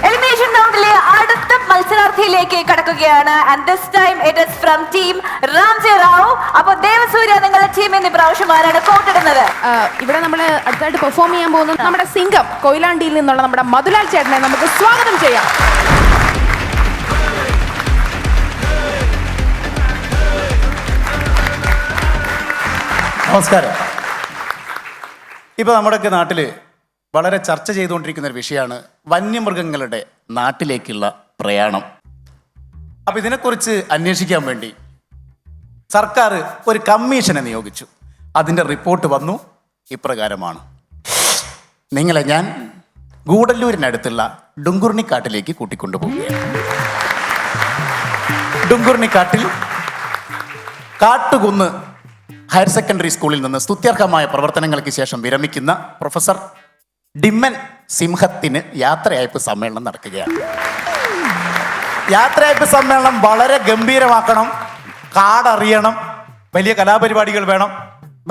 Elimination റൗണ്ടിലെ അടുത്ത മത്സരാർത്ഥിയിലേക്ക് കടക്കുകയാണ്. And this time it is from team Ramji Rao. അപ്പോൾ ദേവസൂര്യ നിങ്ങളുടെ ടീമിന്റെ പ്രാവശ്യം ആരാണ് കോട്ടിടുന്നത്? ഇവിടെ നമ്മൾ അടുത്തായിട്ട് പെർഫോം ചെയ്യാൻ പോകുന്നത് നമ്മുടെ സിംഗം കൊയിലാണ്ടിയിൽ നിന്നുള്ള നമ്മുടെ മധുലാൽ ചേട്ടനെ നമുക്ക് സ്വാഗതം ചെയ്യാം. നമസ്കാരം. ഇപ്പോൾ നമ്മുടെയൊക്കെ നാട്ടിൽ വളരെ ചർച്ച ചെയ്തുകൊണ്ടിരിക്കുന്ന ഒരു വിഷയമാണ് വന്യമൃഗങ്ങളുടെ നാട്ടിലേക്കുള്ള പ്രയാണം. അപ്പൊ ഇതിനെക്കുറിച്ച് അന്വേഷിക്കാൻ വേണ്ടി സർക്കാർ ഒരു കമ്മീഷനെ നിയോഗിച്ചു. അതിന്റെ റിപ്പോർട്ട് വന്നു ഇപ്രകാരമാണ്. നിങ്ങളെ ഞാൻ ഗൂഡല്ലൂരിനടുത്തുള്ള ഡുങ്കുർണിക്കാട്ടിലേക്ക് കൂട്ടിക്കൊണ്ടുപോവുകയാണ്. ഡുങ്കുർണിക്കാട്ടിൽ കാട്ടുകുന്ന് ഹയർ സെക്കൻഡറി സ്കൂളിൽ നിന്ന് സ്തുത്യർഹമായ പ്രവർത്തനങ്ങൾക്ക് ശേഷം വിരമിക്കുന്ന പ്രൊഫസർ ഡിമ്മൻ സിംഹത്തിന് യാത്രയയപ്പ് സമ്മേളനം നടക്കുകയാണ്. യാത്രയയപ്പ് സമ്മേളനം വളരെ ഗംഭീരമാക്കണം, കാടറിയണം, വലിയ കലാപരിപാടികൾ വേണം,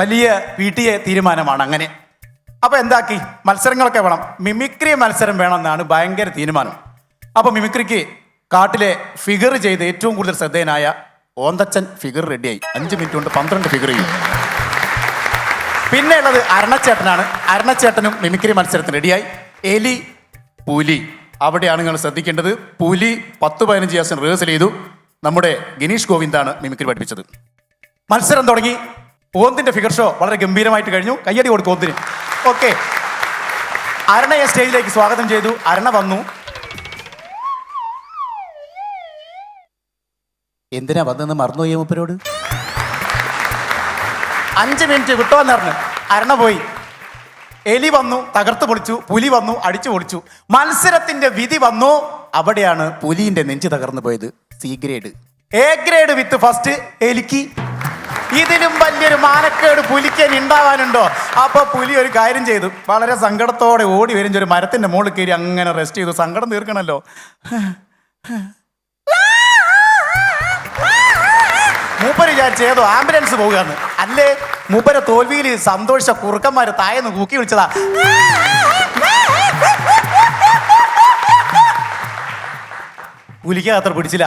വലിയ PTA തീരുമാനമാണ്. അങ്ങനെ അപ്പൊ എന്താക്കി, മത്സരങ്ങളൊക്കെ വേണം, മിമിക്രി മത്സരം വേണമെന്നാണ് ഭയങ്കര തീരുമാനം. അപ്പൊ മിമിക്രിക്ക് കാട്ടിലെ ഫിഗർ ചെയ്ത് ഏറ്റവും കൂടുതൽ ശ്രദ്ധേയനായ ഓന്തച്ചൻ ഫിഗർ റെഡിയായി. 5 മിനിറ്റ് കൊണ്ട് 12 ഫിഗർ ചെയ്യും. പിന്നെ ഉള്ളത് അരുണച്ചേട്ടനാണ്. അരുണച്ചേട്ടനും മിമിക്രി മത്സരത്തിന് റെഡിയായി. എലി, പുലി, അവിടെയാണ് നിങ്ങൾ ശ്രദ്ധിക്കേണ്ടത്. പുലി 10-15 ദിവസം റിഹേഴ്സൽ ചെയ്തു. നമ്മുടെ ഗിനീഷ് ഗോവിന്ദാണ് മിമിക്രി പഠിപ്പിച്ചത്. മത്സരം തുടങ്ങി. ഓന്തിന്റെ ഫിഗർ ഷോ വളരെ ഗംഭീരമായിട്ട് കഴിഞ്ഞു. കയ്യടി കൊടുക്കും ഓന്തിന്. ഓക്കെ, അരുണയെ സ്റ്റേജിലേക്ക് സ്വാഗതം ചെയ്തു. അരുണ വന്നു. എന്തിനാ വന്നെന്ന് മറന്നുപോയി മൂപ്പരോട്. 5 മിനിറ്റ് വിട്ടോന്ന് പറഞ്ഞു. അരുണ പോയി. എലി വന്നു, തകർത്ത് പൊളിച്ചു. പുലി വന്നു, അടിച്ചു പൊളിച്ചു. മത്സരത്തിന്റെ വിധി വന്നു. അവിടെയാണ് പുലിന്റെ നെഞ്ച് തകർന്നു പോയത്. C grade. A grade with first എലിക്ക്. ഇതിലും വലിയൊരു മാനക്കേട് പുലിക്കൻ ഉണ്ടാവാനുണ്ടോ? അപ്പൊ പുലി ഒരു കാര്യം ചെയ്തു. വളരെ സങ്കടത്തോടെ ഓടി വരും, ഒരു മരത്തിന്റെ മുകളിൽ കയറി അങ്ങനെ റെസ്റ്റ് ചെയ്തു. സങ്കടം തീർക്കണല്ലോ. മൂപ്പര് വിചാരിച്ചു ഏതോ ആംബുലൻസ് പോവുകയാണ്. അല്ലേ, മൂപ്പരെ തോൽവിയിൽ സന്തോഷിച്ച കുറുക്കന്മാര് തായെന്ന് കൂക്കി വിളിച്ചതാ. പുലിക്ക് അത്ര പിടിച്ചില്ല.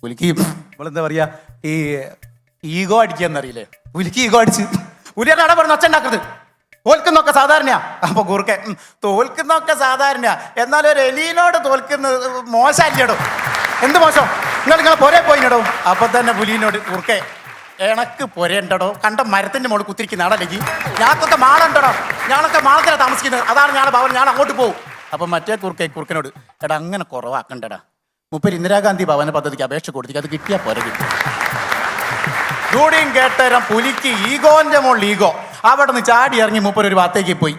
പുലിക്ക് നമ്മളെന്താ പറയാ, ഈ ഈഗോ അടിക്കാന്നറിയില്ലേ, പുലിക്ക് ഈഗോ അടിച്ച് പുലിയുടെ ഇടപെടുന്ന ഒച്ച ഉണ്ടാക്കരുത്, തോൽക്കുന്നൊക്കെ സാധാരണ. അപ്പൊ കുറുക്കെ തോൽക്കുന്നൊക്കെ സാധാരണ, എന്നാലും ഒരു എലീനോട് തോൽക്കുന്നത് മോശമല്ലേടോ? എന്ത് മോശം? നിങ്ങളെ പൊരേ പോയിടോ. അപ്പൊ തന്നെ പുലിനോട് കുറുക്കെ എനക്ക് പൊരണ്ടടോ, കണ്ട മരത്തിന്റെ മുകളിൽ കുത്തിരിക്കുന്ന ആളല്ലെങ്കിൽ ഞങ്ങൾക്കൊക്കെ മാളുണ്ടടോ, ഞങ്ങളൊക്കെ മാളത്തിലാണ് താമസിക്കുന്നത്, അതാണ് ഞങ്ങളുടെ ഭവൻ, ഞാൻ അങ്ങോട്ട് പോകും. അപ്പൊ മറ്റേ കുറുക്കനോട് എടാ അങ്ങനെ കുറവാക്കണ്ടടാ, മുപ്പര് ഇന്ദിരാഗാന്ധി ഭവന പദ്ധതിക്ക് അപേക്ഷ കൊടുത്തിട്ട് അത് കിട്ടിയാൽ പോരെ കിട്ടും. കൂടിയും കേട്ടരം പുലിക്ക് ഈഗോന്റെ മുകളിൽ ഈഗോ. അവിടെ നിന്ന് ചാടി ഇറങ്ങി മൂപ്പർ ഒരു ഭാഗത്തേക്ക് പോയി.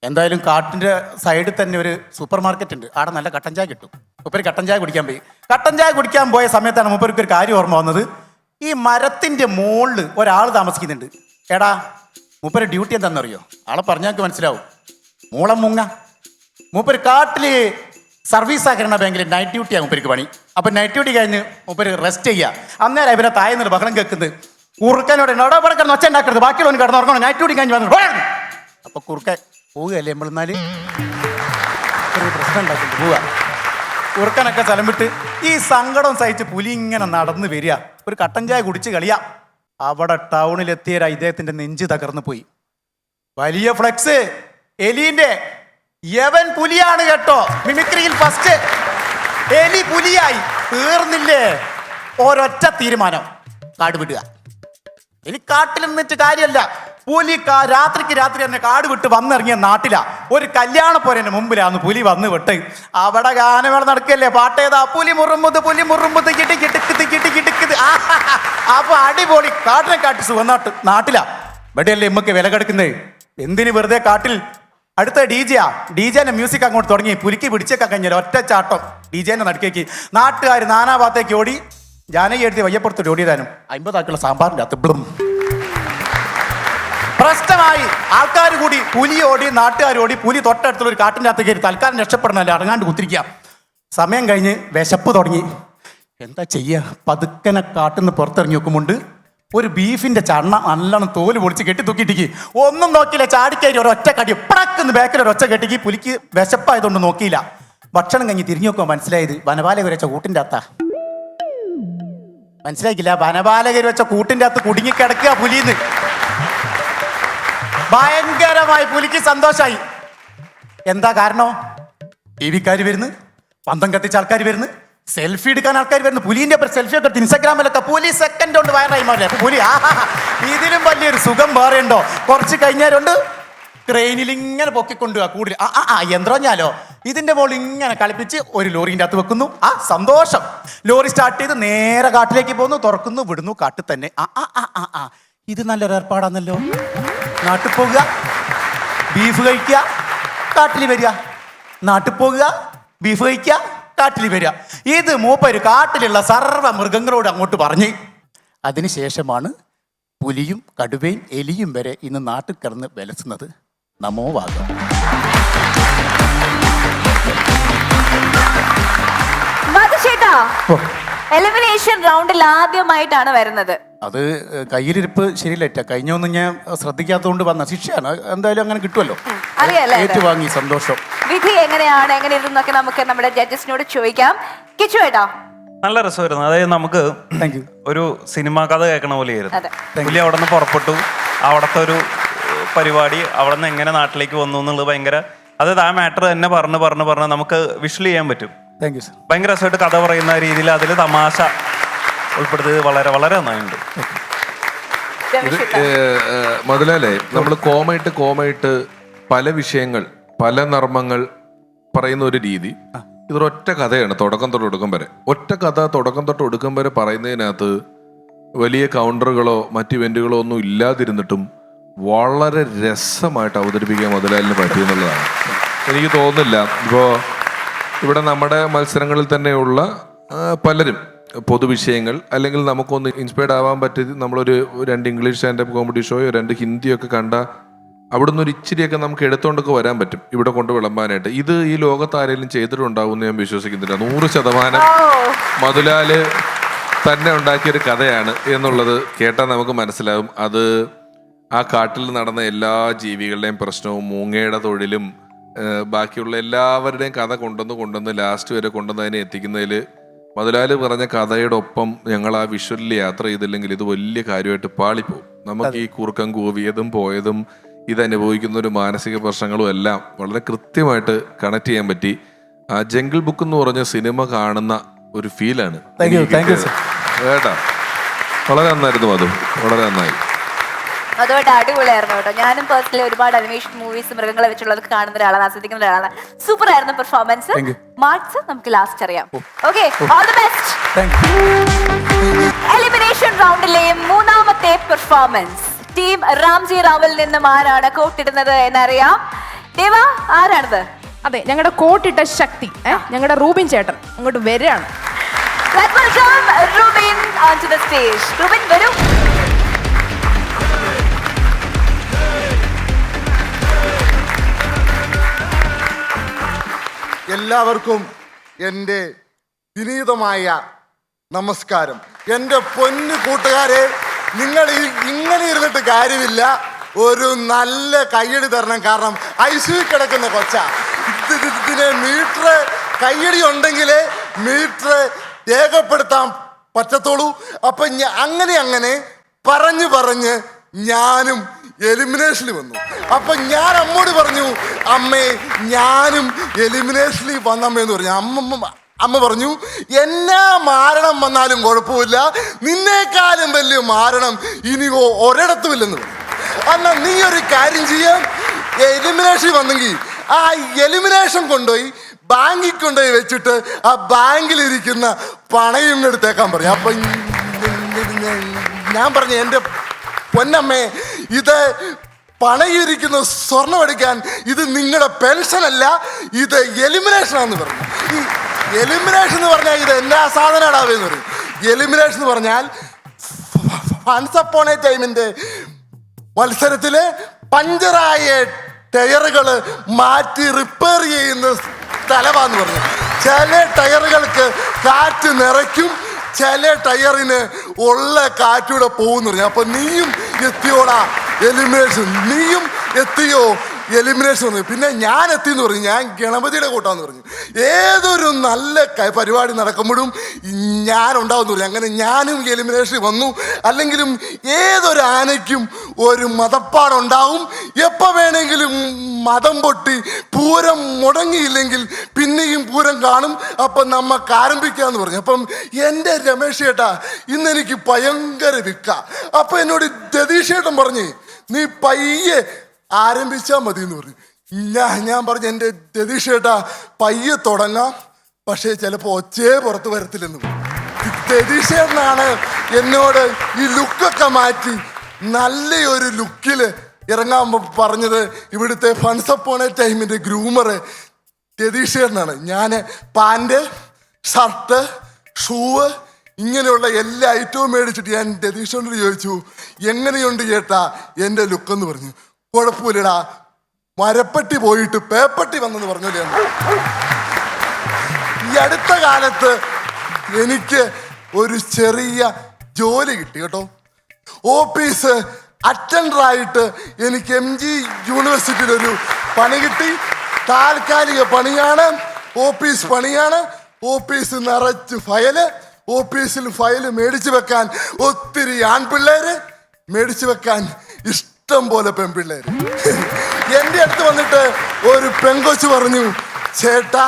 എന്തായാലും കാട്ടിന്റെ സൈഡിൽ തന്നെ ഒരു സൂപ്പർ മാർക്കറ്റ് ഉണ്ട്, അവിടെ നല്ല കട്ടൻ ചായ കിട്ടും. മൂപ്പര് കട്ടൻ ചായ കുടിക്കാൻ പോയി. കട്ടൻ ചായ കുടിക്കാൻ പോയ സമയത്താണ് മൂപ്പർക്ക് ഒരു കാര്യം ഓർമ്മ വന്നത്. ഈ മരത്തിന്റെ മുകളിൽ ഒരാൾ താമസിക്കുന്നുണ്ട്. എടാ മൂപ്പര് ഡ്യൂട്ടി എന്താണെന്നറിയോ? ആളെ പറഞ്ഞാൽ മനസ്സിലാവും. മൂളം മുങ്ങ. മൂപ്പര് കാട്ടില് സർവീസ് സഹകരണ ബാങ്കിൽ നൈറ്റ് ഡ്യൂട്ടിയാണ് മൂപ്പർക്ക് പണി. അപ്പൊ നൈറ്റ് ഡ്യൂട്ടി കഴിഞ്ഞ് മൂപ്പര് റെസ്റ്റ് ചെയ്യുക. അന്നേരം ഇവരെ താഴ്ന്നിട്ട് ബഹളം കേൾക്കുന്നത്. കുറുക്കനോട് എന്നോട് ഇവിടെ കിടന്ന് ഒച്ച ഉണ്ടാക്കരുത്, ബാക്കിയുള്ളവന് കിടന്നുറങ്ങണം, നൈറ്റ് ഡ്യൂട്ടി കഴിഞ്ഞ് വന്നു. അപ്പൊ കുറുക്കൻ പോവുകയല്ലേ നമ്മളെന്നാല് ഒരു പ്രശ്നം ഉണ്ടാക്കിട്ട് പോവുക. കുറുക്കനൊക്കെ സ്ഥലം വിട്ട് ഈ സങ്കടം സഹിച്ച് പുലി ഇങ്ങനെ നടന്നു വരിക. ഒരു കട്ടൻ ചായ കുടിച്ച് കളിയാ. അവിടെ ടൗണിലെത്തിയ ഇദ്ദേഹത്തിന്റെ നെഞ്ച് തകർന്നു പോയി. വലിയ ഫ്ലെക്സ് എലിന്റെ, യവൻ പുലിയാണ് കേട്ടോ, മിമിക്രിയിൽ ഫസ്റ്റ്. എലി പുലിയായി. തീർന്നില്ലേ? ഒരൊറ്റ തീരുമാനം, കാട് വിടുക. ഇനി കാട്ടിൽ നിന്നിട്ട് കാര്യമല്ല. പുലി രാത്രിക്ക് രാത്രി തന്നെ കാട് വിട്ട് വന്നിറങ്ങിയ നാട്ടിലാ. ഒരു കല്യാണ പോരന്റെ മുമ്പിലാന്ന് പുലി വന്ന് വിട്ട്. അവിടെ ഗാനമേള നടക്കല്ലേ, പാട്ടേതാ പുലി മുറുമ്പത് പുലി മുറുമ്പത് കിട്ടി കിട്ടുക്കത് കിട്ടി കിട്ടുക്കത്. അപ്പൊ അടിപൊളി. കാട്ടിനെ കാട്ടി സുഖം നാട്ടിലാ. ഇവിടെയല്ലേ ഇമ്മക്ക് വില കിടക്കുന്നത്. എന്തിന് വെറുതെ കാട്ടിൽ? അടുത്ത ഡിജെന്റെ മ്യൂസിക് അങ്ങോട്ട് തുടങ്ങി. പുലിക്ക് പിടിച്ചേക്കാൻ കഴിഞ്ഞാൽ ഒറ്റ ചാട്ടം ഡിജെന്റെ നടുക്കേക്ക്. നാട്ടുകാർ നാനാഭാഗത്തേക്ക് ഓടി. ജാനകി എടുത്ത് വയ്യപ്പുറത്തോട്ട് ഓടിയതാനും 50 ആക്കുള്ള സാമ്പാറിന്റെ അകത്ത് ബ്ലും പ്രശ്നമായി. ആൾക്കാർ കൂടി, പുലി ഓടി, നാട്ടുകാരോടി. പുലി തൊട്ടടുത്തുള്ള ഒരു കാട്ടിൻ്റെ അകത്ത് കയറി തൽക്കാലം രക്ഷപ്പെടണമല്ലോ, അടങ്ങാണ്ട് കുത്തിരിക്കുക. സമയം കഴിഞ്ഞ് വിശപ്പ് തുടങ്ങി. എന്താ ചെയ്യുക? പതുക്കനെ കാട്ടിന്ന് പുറത്തിറങ്ങി നോക്കുമ്പോണ്ട് ഒരു ബീഫിന്റെ ചണ്ണ നല്ലോണം തോല് പൊളിച്ച് കെട്ടി തൂക്കിയിട്ടിക്ക്. ഒന്നും നോക്കിയില്ല, ചാടിക്കയറി ഒരൊറ്റ കടി പടക്കുന്ന് ബാക്കിൽ ഒരൊറ്റ കെട്ടിക്ക്. പുലിക്ക് വിശപ്പായതുകൊണ്ട് നോക്കിയില്ല. ഭക്ഷണം കഴിഞ്ഞ് തിരിഞ്ഞു നോക്കുമ്പോൾ മനസ്സിലായത് വനപാലകർ വെച്ച കൂട്ടിൻ്റെ അകത്താ. മനസ്സിലാക്കില്ല, വനപാലകർ വെച്ച കൂട്ടിൻ്റെ അകത്ത് കുടുങ്ങിക്കിടക്കുക പുലിന്ന്. ഭയങ്കരമായി പുലിക്ക് സന്തോഷമായി. എന്താ കാരണം? ടിവിക്കാർ വരുന്നു, പന്തം കത്തിച്ച ആൾക്കാർ വരുന്നു, സെൽഫി എടുക്കാൻ ആൾക്കാർ വരുന്നു. പുലിന്റെ സെൽഫി ഒക്കെ ഇൻസ്റ്റാഗ്രാമിലൊക്കെ പുലി സെക്കൻഡ് കൊണ്ട് വൈറലായി മാറില്ലേ പുലി. ഇതിലും വലിയൊരു സുഖം വേറെ ഉണ്ടോ? കുറച്ച് കഴിഞ്ഞാലുണ്ട് ക്രെയിനിൽ ഇങ്ങനെ പൊക്കിക്കൊണ്ടുപോവാ കൂടുതൽ. യന്ത്രഞ്ഞാലോ ഇതിന്റെ മുകളിൽ ഇങ്ങനെ കളിപ്പിച്ച് ഒരു ലോറിന്റെ അകത്ത് വെക്കുന്നു. ആ സന്തോഷം. ലോറി സ്റ്റാർട്ട് ചെയ്ത് നേരെ കാട്ടിലേക്ക് പോകുന്നു, തുറക്കുന്നു, വിടുന്നു, കാട്ടിൽ തന്നെ. ഇത് നല്ലൊരു ഏർപ്പാടാണല്ലോ. നാട്ടിൽ പോകുക, ബീഫ് കഴിക്കുക, കാട്ടിൽ വരിക. നാട്ടിൽ പോകുക, ബീഫ് കഴിക്കുക, കാട്ടിൽ വരിക. ഇത് മൂപ്പര് കാട്ടിലുള്ള സർവ്വ മൃഗങ്ങളോട് അങ്ങോട്ട് പറഞ്ഞ് അതിനുശേഷമാണ് പുലിയും കടുവയും എലിയും വരെ ഇന്ന് നാട്ടിൽ കിടന്ന് വിലസുന്നത്. നമോ വാദം. മധുചേട്ടാ, എലിമിനേഷൻ റൗണ്ടിൽ ആദ്യമായിട്ടാണ് വരുന്നത്. അത് കയ്യിലിരിപ്പ് ശരിയല്ല. കഴിഞ്ഞൊന്നും ഞാൻ ശ്രദ്ധിക്കാത്തതുകൊണ്ട് വന്ന ശിക്ഷയാണ്. എന്തായാലും അങ്ങനെ കിട്ടുമല്ലോ. അറിയാലോ, ഏറ്റുവാങ്ങി സന്തോഷം. വിധി എങ്ങനെയാണ്, എങ്ങനെ ഇരുന്നൊക്കെ നമുക്ക് നമ്മുടെ ജഡ്ജസിനോട് ചോദിക്കാം. കിച്ചു ഏട്ടാ, നല്ല രസമായിരുന്നു. അതായത് നമുക്ക് താങ്ക് യു. ഒരു സിനിമാ കഥ കേൾക്കണ പോലെയായിരുന്നു. അതെ. പുള്ളി അവിടെ നിന്ന് പുറപ്പെട്ടു, അവിടുത്തെ ഒരു പരിപാടി, അവിടെ നിന്ന് എങ്ങനെ നാട്ടിലേക്ക് വന്നു എന്നുള്ളത് ഭയങ്കര, അതായത് ആ മാറ്റർ തന്നെ പറഞ്ഞ് നമുക്ക് വിഷ്വൽ ചെയ്യാൻ പറ്റും. Thank you sir. ഭയങ്കര രസമായിട്ട് കഥ പറയുന്ന രീതിയിൽ അതിൽ തമാശ ഉൾപ്പെടുത്തിയത് വളരെ വളരെ നന്നായിട്ടുണ്ട്. ഇത് മുതലാലേ, നമ്മൾ കോമായിട്ട് പല വിഷയങ്ങൾ, പല നർമ്മങ്ങൾ പറയുന്ന ഒരു രീതി. ഇതൊരൊറ്റ കഥയാണ് തുടക്കം തൊട്ട് ഒടുക്കം വരെ. ഒറ്റ കഥ തുടക്കം തൊട്ട് ഒടുക്കം വരെ പറയുന്നതിനകത്ത് വലിയ കൗണ്ടറുകളോ മറ്റ് ഇവന്റുകളോ ഒന്നും ഇല്ലാതിരുന്നിട്ടും വളരെ രസമായിട്ട് അവതരിപ്പിക്കാൻ മുതലാലിന് പറ്റിയെന്നുള്ളതാണ്. എനിക്ക് തോന്നുന്നില്ല ഇപ്പോൾ ഇവിടെ നമ്മുടെ മത്സരങ്ങളിൽ തന്നെയുള്ള പലരും പൊതുവിഷയങ്ങൾ അല്ലെങ്കിൽ നമുക്കൊന്ന് ഇൻസ്പയർഡ് ആവാൻ പറ്റി നമ്മളൊരു 2 ഇംഗ്ലീഷ് സ്റ്റാൻഡപ്പ് കോമഡി ഷോയോ 2 ഹിന്ദിയൊക്കെ കണ്ട അവിടുന്ന് ഒരു ഇച്ചിരിയൊക്കെ നമുക്ക് എടുത്തുകൊണ്ടൊക്കെ വരാൻ പറ്റും ഇവിടെ കൊണ്ട് വിളമ്പാനായിട്ട്. ഇത് ഈ ലോകത്ത് ആരെങ്കിലും ചെയ്തിട്ടുണ്ടാവും എന്ന് ഞാൻ വിശ്വസിക്കുന്നില്ല. 100% മധുലാല് തന്നെ ഉണ്ടാക്കിയൊരു കഥയാണ് എന്നുള്ളത് കേട്ടാൽ നമുക്ക് മനസ്സിലാവും. അത് ആ കാട്ടിൽ നടന്ന എല്ലാ ജീവികളുടെയും പ്രശ്നവും, മൂങ്ങയുടെ തൊഴിലും ബാക്കിയുള്ള എല്ലാവരുടെയും കഥ കൊണ്ടുവന്ന് ലാസ്റ്റ് വരെ കൊണ്ടുവന്നതിനെ എത്തിക്കുന്നതിൽ മധുലാല് പറഞ്ഞ കഥയുടെ ഒപ്പം ഞങ്ങൾ ആ വിഷ്വലിൽ യാത്ര ചെയ്തില്ലെങ്കിൽ ഇത് വലിയ കാര്യമായിട്ട് പാളിപ്പോവും. നമുക്ക് ഈ കൂർക്കം കൂവിയതും പോയതും ഇതനുഭവിക്കുന്ന ഒരു മാനസിക പ്രശ്നങ്ങളും എല്ലാം വളരെ കൃത്യമായിട്ട് കണക്ട് ചെയ്യാൻ പറ്റി. ആ ജംഗിൾ ബുക്ക് എന്ന് പറഞ്ഞ സിനിമ കാണുന്ന ഒരു ഫീലാണ് കേട്ടാ. വളരെ നന്നായിരുന്നു അത്, വളരെ നന്നായി. അതുകൊണ്ട് അടിപൊളിയായിരുന്നു കേട്ടോ. ഞാനും പേഴ്സണലി ഒരുപാട് അനിമേഷൻ മൂവീസ് മൃഗങ്ങളെ വെച്ചുള്ളത് കാണുന്ന ഒരാളാണ്, ആസ്വദിക്കുന്ന ഒരാളാണ്. സൂപ്പർ ആയിരുന്നു പെർഫോമൻസ്. മാർക്സ് നമുക്ക് ലാസ്റ്റ് അറിയാം. Okay, all the best. Elimination റൗണ്ടിലെ 3ാമത്തെ പെർഫോമൻസ് ടീം റാംജി റാവൽ നിന്നും ആരാണ് കോട്ടിടുന്നത് എന്നറിയാം. ദേവ, ആരാണത്? അതെ, ഞങ്ങളുടെ കോട്ടിട്ട ശക്തി ഞങ്ങളുടെ റൂബിൻ ചേട്ടൻ അങ്ങോട്ട് വരികയാണ്. Let's welcome Rubin onto the stage. Rubin, വരൂ. എല്ലാവർക്കും എൻ്റെ വിനീതമായ നമസ്കാരം. എൻ്റെ പൊന്നു കൂട്ടുകാരെ, നിങ്ങൾ ഇങ്ങനെ ഇരുന്നിട്ട് കാര്യമില്ല, ഒരു നല്ല കയ്യടി തരണം. കാരണം ഐസിയു കിടക്കുന്ന കൊച്ച, ഇതിന് മീറ്റർ കയ്യടി ഉണ്ടെങ്കിലേ മീറ്റർ രേഖപ്പെടുത്താൻ പറ്റത്തുള്ളൂ. അപ്പം അങ്ങനെ പറഞ്ഞ് ഞാനും എലിമിനേഷനിൽ വന്നു. അപ്പം ഞാൻ അമ്മോട് പറഞ്ഞു, അമ്മേ ഞാനും എലിമിനേഷനിൽ വന്നമ്മയെന്ന് പറഞ്ഞു. അമ്മ പറഞ്ഞു, എന്നാ മാരണം വന്നാലും കുഴപ്പമില്ല, നിന്നേക്കാളും വലിയ മാരണം ഇനി ഒരിടത്തുമില്ലെന്ന് പറഞ്ഞു. എന്നാൽ നീ ഒരു കാര്യം ചെയ്യാം, എലിമിനേഷൻ വന്നെങ്കിൽ ആ എലിമിനേഷൻ കൊണ്ടുപോയി ബാങ്കിൽ കൊണ്ടുപോയി വെച്ചിട്ട് ആ ബാങ്കിലിരിക്കുന്ന പണയം എടുത്തേക്കാൻ പറയും. അപ്പം ഞാൻ പറഞ്ഞു, എൻ്റെ പൊന്നമ്മേ, ഇത് പണയിരിക്കുന്ന സ്വർണം എടുക്കാൻ ഇത് നിങ്ങളുടെ പെൻഷനല്ല, ഇത് എലിമിനേഷനാണെന്ന് പറഞ്ഞു. ഈ എലിമിനേഷൻ എന്ന് പറഞ്ഞാൽ ഇത് എന്നാ സാധനമാണെന്ന് പറയും. എലിമിനേഷൻ എന്ന് പറഞ്ഞാൽ വൺസ് അപ്പോൺ എ ടൈമിൻ്റെ മത്സരത്തിൽ പഞ്ചറായ ടയറുകൾ മാറ്റി റിപ്പയർ ചെയ്യുന്ന സ്ഥലമാണെന്ന് പറഞ്ഞു. ചില ടയറുകൾക്ക് കാറ്റ് നിറയ്ക്കും, ചില ടയറിന് ഉള്ള കാറ്റൂടെ പോകുന്നു പറഞ്ഞു. അപ്പൊ നീയും എത്തിയോടാ എലിമിനേഷൻ, നീയും എത്തിയോ എലിമിനേഷൻ പറഞ്ഞു. പിന്നെ ഞാൻ എത്തിയെന്ന് പറഞ്ഞു, ഞാൻ ഗണപതിയുടെ കൂട്ടാന്ന് പറഞ്ഞു. ഏതൊരു നല്ല പരിപാടി നടക്കുമ്പോഴും ഞാൻ ഉണ്ടാവുമെന്ന് പറഞ്ഞു. അങ്ങനെ ഞാനും എലിമിനേഷൻ വന്നു. അല്ലെങ്കിലും ഏതൊരു ആനയ്ക്കും ഒരു മതപ്പാടുണ്ടാവും. എപ്പോൾ വേണമെങ്കിലും മതം പൊട്ടി പൂരം മുടങ്ങിയില്ലെങ്കിൽ പിന്നെയും പൂരം കാണും. അപ്പം നമുക്ക് ആരംഭിക്കാന്ന് പറഞ്ഞു. അപ്പം എൻ്റെ രമേശ് ചേട്ടാ ഇന്നെനിക്ക് ഭയങ്കര വിക്ക. അപ്പം എന്നോട് ജതീഷ് ചേട്ടൻ പറഞ്ഞ്, നീ പയ്യെ ആരംഭിച്ചാൽ മതി എന്ന് പറഞ്ഞു. ഞാൻ പറഞ്ഞു എൻ്റെ രതീഷ് ചേട്ടാ പയ്യെ തുടങ്ങാം, പക്ഷേ ചിലപ്പോൾ ഒച്ചയെ പുറത്ത് വരത്തില്ലെന്ന് പറഞ്ഞു. രതീഷ് ചേട്ടനാണ് എന്നോട് ഈ ലുക്കൊക്കെ മാറ്റി നല്ലൊരു ലുക്കിൽ ഇറങ്ങാൻ പറഞ്ഞത്. ഇവിടുത്തെ ഫൺസ് അപ്പോൺ എ ടൈമിൻ്റെ ഗ്രൂമർ രതീഷ് ചേട്ടനാണ്. ഞാൻ പാൻറ്, ഷർട്ട്, ഷൂവ് ഇങ്ങനെയുള്ള എല്ലാ ഐറ്റവും മേടിച്ചിട്ട് ഞാൻ രതീഷോട് ചോദിച്ചു, എങ്ങനെയുണ്ട് ചേട്ടാ എൻ്റെ ലുക്കെന്ന് പറഞ്ഞു. കുഴപ്പമില്ലടാ, മരപ്പെട്ടി പോയിട്ട് പേപ്പട്ടി വന്നെന്ന് പറഞ്ഞല്ലേ. ഈ അടുത്ത കാലത്ത് എനിക്ക് ഒരു ചെറിയ ജോലി കിട്ടി കേട്ടോ. ഓഫീസ് അറ്റൻഡറായിട്ട് എനിക്ക് MG യൂണിവേഴ്സിറ്റിയിലൊരു പണി കിട്ടി. താൽക്കാലിക പണിയാണ്, ഓഫീസ് പണിയാണ്. ഓഫീസ് നിറച്ച് ഫയല്, ഓഫീസിൽ ഫയല് മേടിച്ചു വെക്കാൻ ഒത്തിരി ആൺപിള്ളേര്, മേടിച്ചു വെക്കാൻ ഇഷ്ടം പോലെ പെൺപിള്ളേര്. എൻ്റെ അടുത്ത് വന്നിട്ട് ഒരു പെങ്കൊച്ച് പറഞ്ഞു, ചേട്ടാ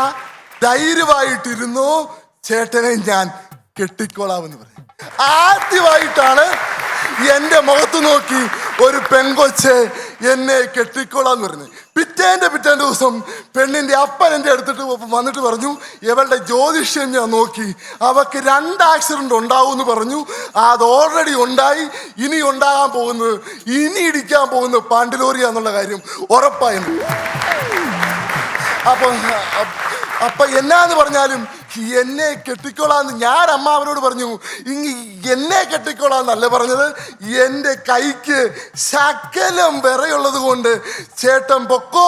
ധൈര്യമായിട്ടിരുന്നു, ചേട്ടനെ ഞാൻ കെട്ടിക്കോളാമെന്ന് പറഞ്ഞു. ആദ്യമായിട്ടാണ് എൻ്റെ മുഖത്ത് നോക്കി ഒരു പെങ്കൊച്ച് എന്നെ കെട്ടിക്കോളാന്ന് പറഞ്ഞു. പിറ്റേ ദിവസം പെണ്ണിൻ്റെ അപ്പൻ എൻ്റെ അടുത്തിട്ട് വന്നിട്ട് പറഞ്ഞു, ഇവളുടെ ജ്യോതിഷ്യം ഞാൻ നോക്കി, അവക്ക് 2 ആക്സിഡന്റ് ഉണ്ടാവുമെന്ന് പറഞ്ഞു. അത് ഓൾറെഡി ഉണ്ടായി, ഇനി ഉണ്ടാകാൻ പോകുന്നത്, ഇനി ഇടിക്കാൻ പോകുന്നത് പാണ്ടിലോറിയാന്നുള്ള കാര്യം ഉറപ്പായിരുന്നു. അപ്പൊ എന്നാന്ന് പറഞ്ഞാലും എന്നെ കെട്ടിക്കോളാന്ന് ഞാൻ അമ്മാവനോട് പറഞ്ഞു. എന്നെ കെട്ടിക്കോളാന്നല്ല പറഞ്ഞത്, എൻ്റെ കൈക്ക് ശകലം വിറയുള്ളത് കൊണ്ട് ചേട്ടൻ പൊക്കോ,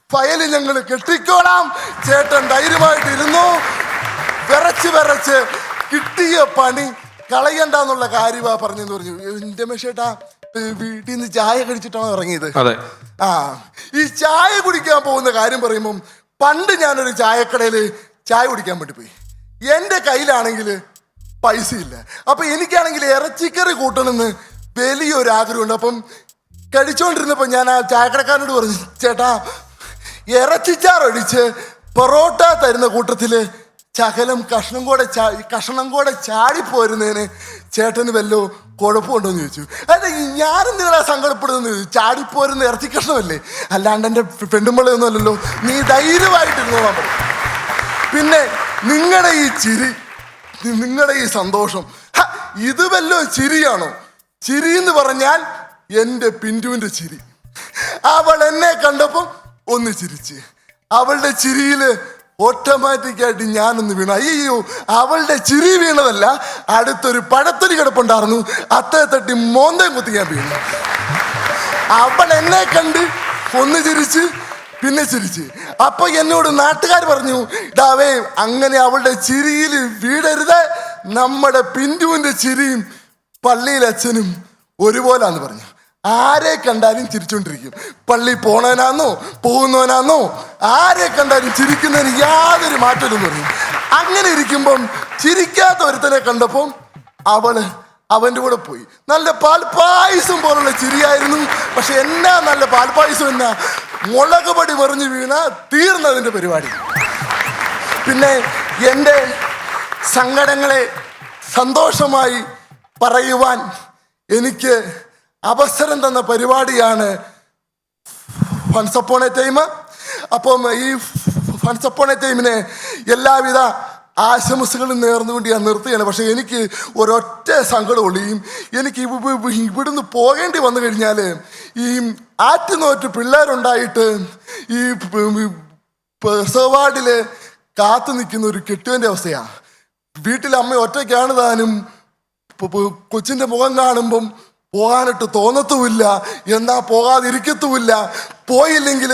ഫയല് ഞങ്ങൾ കെട്ടിക്കോളാം, ചേട്ടൻ ധൈര്യമായിട്ടിരുന്നു. വിറച്ച് കിട്ടിയ പണി കളയണ്ടെന്നുള്ള കാര്യമാ പറഞ്ഞെന്ന് പറഞ്ഞു. എൻ്റെ മേശേട്ടാ വീട്ടിൽ നിന്ന് ചായ കഴിച്ചിട്ടാണോ ഇറങ്ങിയത്? ആ, ഈ ചായ കുടിക്കാൻ പോകുന്ന കാര്യം പറയുമ്പം, പണ്ട് ഞാനൊരു ചായക്കടയിൽ ചായ കുടിക്കാൻ വേണ്ടി പോയി. എൻ്റെ കയ്യിലാണെങ്കിൽ പൈസ ഇല്ല. അപ്പം എനിക്കാണെങ്കിൽ ഇറച്ചിക്കറി കൂട്ടണമെന്ന് വലിയൊരു ആഗ്രഹമുണ്ട്. അപ്പം കഴിച്ചുകൊണ്ടിരുന്നപ്പോൾ ഞാൻ ആ ചായക്കടക്കാരനോട് പറഞ്ഞു, ചേട്ടാ ഇറച്ചിച്ചാറൊഴിച്ച് പൊറോട്ട തരുന്ന കൂട്ടത്തിൽ ശകലം കഷ്ണം കൂടെ ചാടിപ്പോരുന്നതിന് ചേട്ടന് വല്ലോ കുഴപ്പമുണ്ടോയെന്ന് ചോദിച്ചു. അല്ല, ഞാനെന്തിനാ സങ്കടപ്പെടുന്നു ചോദിച്ചു. ചാടിപ്പോരുന്ന ഇറച്ചി കഷ്ണമല്ലേ, അല്ലാണ്ട് എൻ്റെ പെണ്ണുമ്പളയൊന്നും അല്ലല്ലോ, നീ ധൈര്യമായിട്ടിരുന്നോളാൻ പറയും. പിന്നെ നിങ്ങളുടെ ഈ ചിരി, നിങ്ങളുടെ ഈ സന്തോഷം, ഇത് വല്ലോ ചിരിയാണോ? ചിരി എന്ന് പറഞ്ഞാൽ എൻ്റെ പിന്റുവിൻ്റെ ചിരി. അവൾ എന്നെ കണ്ടപ്പം ഒന്ന് ചിരിച്ച്, അവളുടെ ചിരിയിൽ ഓട്ടോമാറ്റിക്കായിട്ട് ഞാനൊന്ന് വീണു. അയ്യോ, അവളുടെ ചിരി വീണതല്ല, അടുത്തൊരു പഴത്തൊലി കിടപ്പുണ്ടായിരുന്നു, അത്തേ തട്ടി മോന്തയും കുത്തി ഞാൻ വീണു. അവൾ എന്നെ കണ്ട് ഒന്ന് ചിരിച്ച്, പിന്നെ ചിരിച്ച്. അപ്പൊ എന്നോട് നാട്ടുകാർ പറഞ്ഞു, ഡാവേ അങ്ങനെ അവളുടെ ചിരിയിൽ വീടരുത്, നമ്മുടെ പിന്റുവിന്റെ ചിരിയും പള്ളിയിലെ അച്ഛനും ഒരുപോലാന്ന് പറഞ്ഞു. ആരെ കണ്ടാലും ചിരിച്ചോണ്ടിരിക്കും. പള്ളി പോണവനാന്നോ പോകുന്നവനാന്നോ ആരെ കണ്ടാലും ചിരിക്കുന്നതിന് യാതൊരു മാറ്റമില്ലെന്ന് പറഞ്ഞു. അങ്ങനെ ഇരിക്കുമ്പം ചിരിക്കാത്ത ഒരുത്തനെ കണ്ടപ്പം അവൻ്റെ കൂടെ പോയി. നല്ല പാൽപ്പായസം പോലുള്ള ചിരിയായിരുന്നു. പക്ഷെ എന്നാ നല്ല പാൽപ്പായസം എന്നാ, മുളക് പൊടി മറിഞ്ഞ് വീണ തീർന്നതിൻ്റെ പരിപാടി. പിന്നെ എൻ്റെ സങ്കടങ്ങളെ സന്തോഷമായി പറയുവാൻ എനിക്ക് അവസരം തന്ന പരിപാടിയാണ് ഫൺസ് അപ്പോൺ എ ടൈം. അപ്പം ഈ ഫൺസ് അപ്പോൺ എ ടൈമിന് എല്ലാവിധ ആശംസകളും നേർന്നുകൊണ്ട് ഞാൻ നിർത്തുകയാണ്. പക്ഷെ എനിക്ക് ഒരൊറ്റ സങ്കടമുള്ളൂ. എനിക്ക് ഇവിടുന്ന് പോകേണ്ടി വന്നു കഴിഞ്ഞാൽ ഈ ആറ്റുനോറ്റ് പിള്ളേരുണ്ടായിട്ട് ഈ പ്രസവാർഡിൽ കാത്തു നിൽക്കുന്ന ഒരു കെട്ടുവിൻ്റെ അവസ്ഥയാണ്. വീട്ടിൽ അമ്മ ഒറ്റയ്ക്കാണ് താനും. കൊച്ചിൻ്റെ മുഖം കാണുമ്പം പോകാനിട്ട് തോന്നത്തുമില്ല, എന്നാ പോകാതിരിക്കത്തുമില്ല. പോയില്ലെങ്കിൽ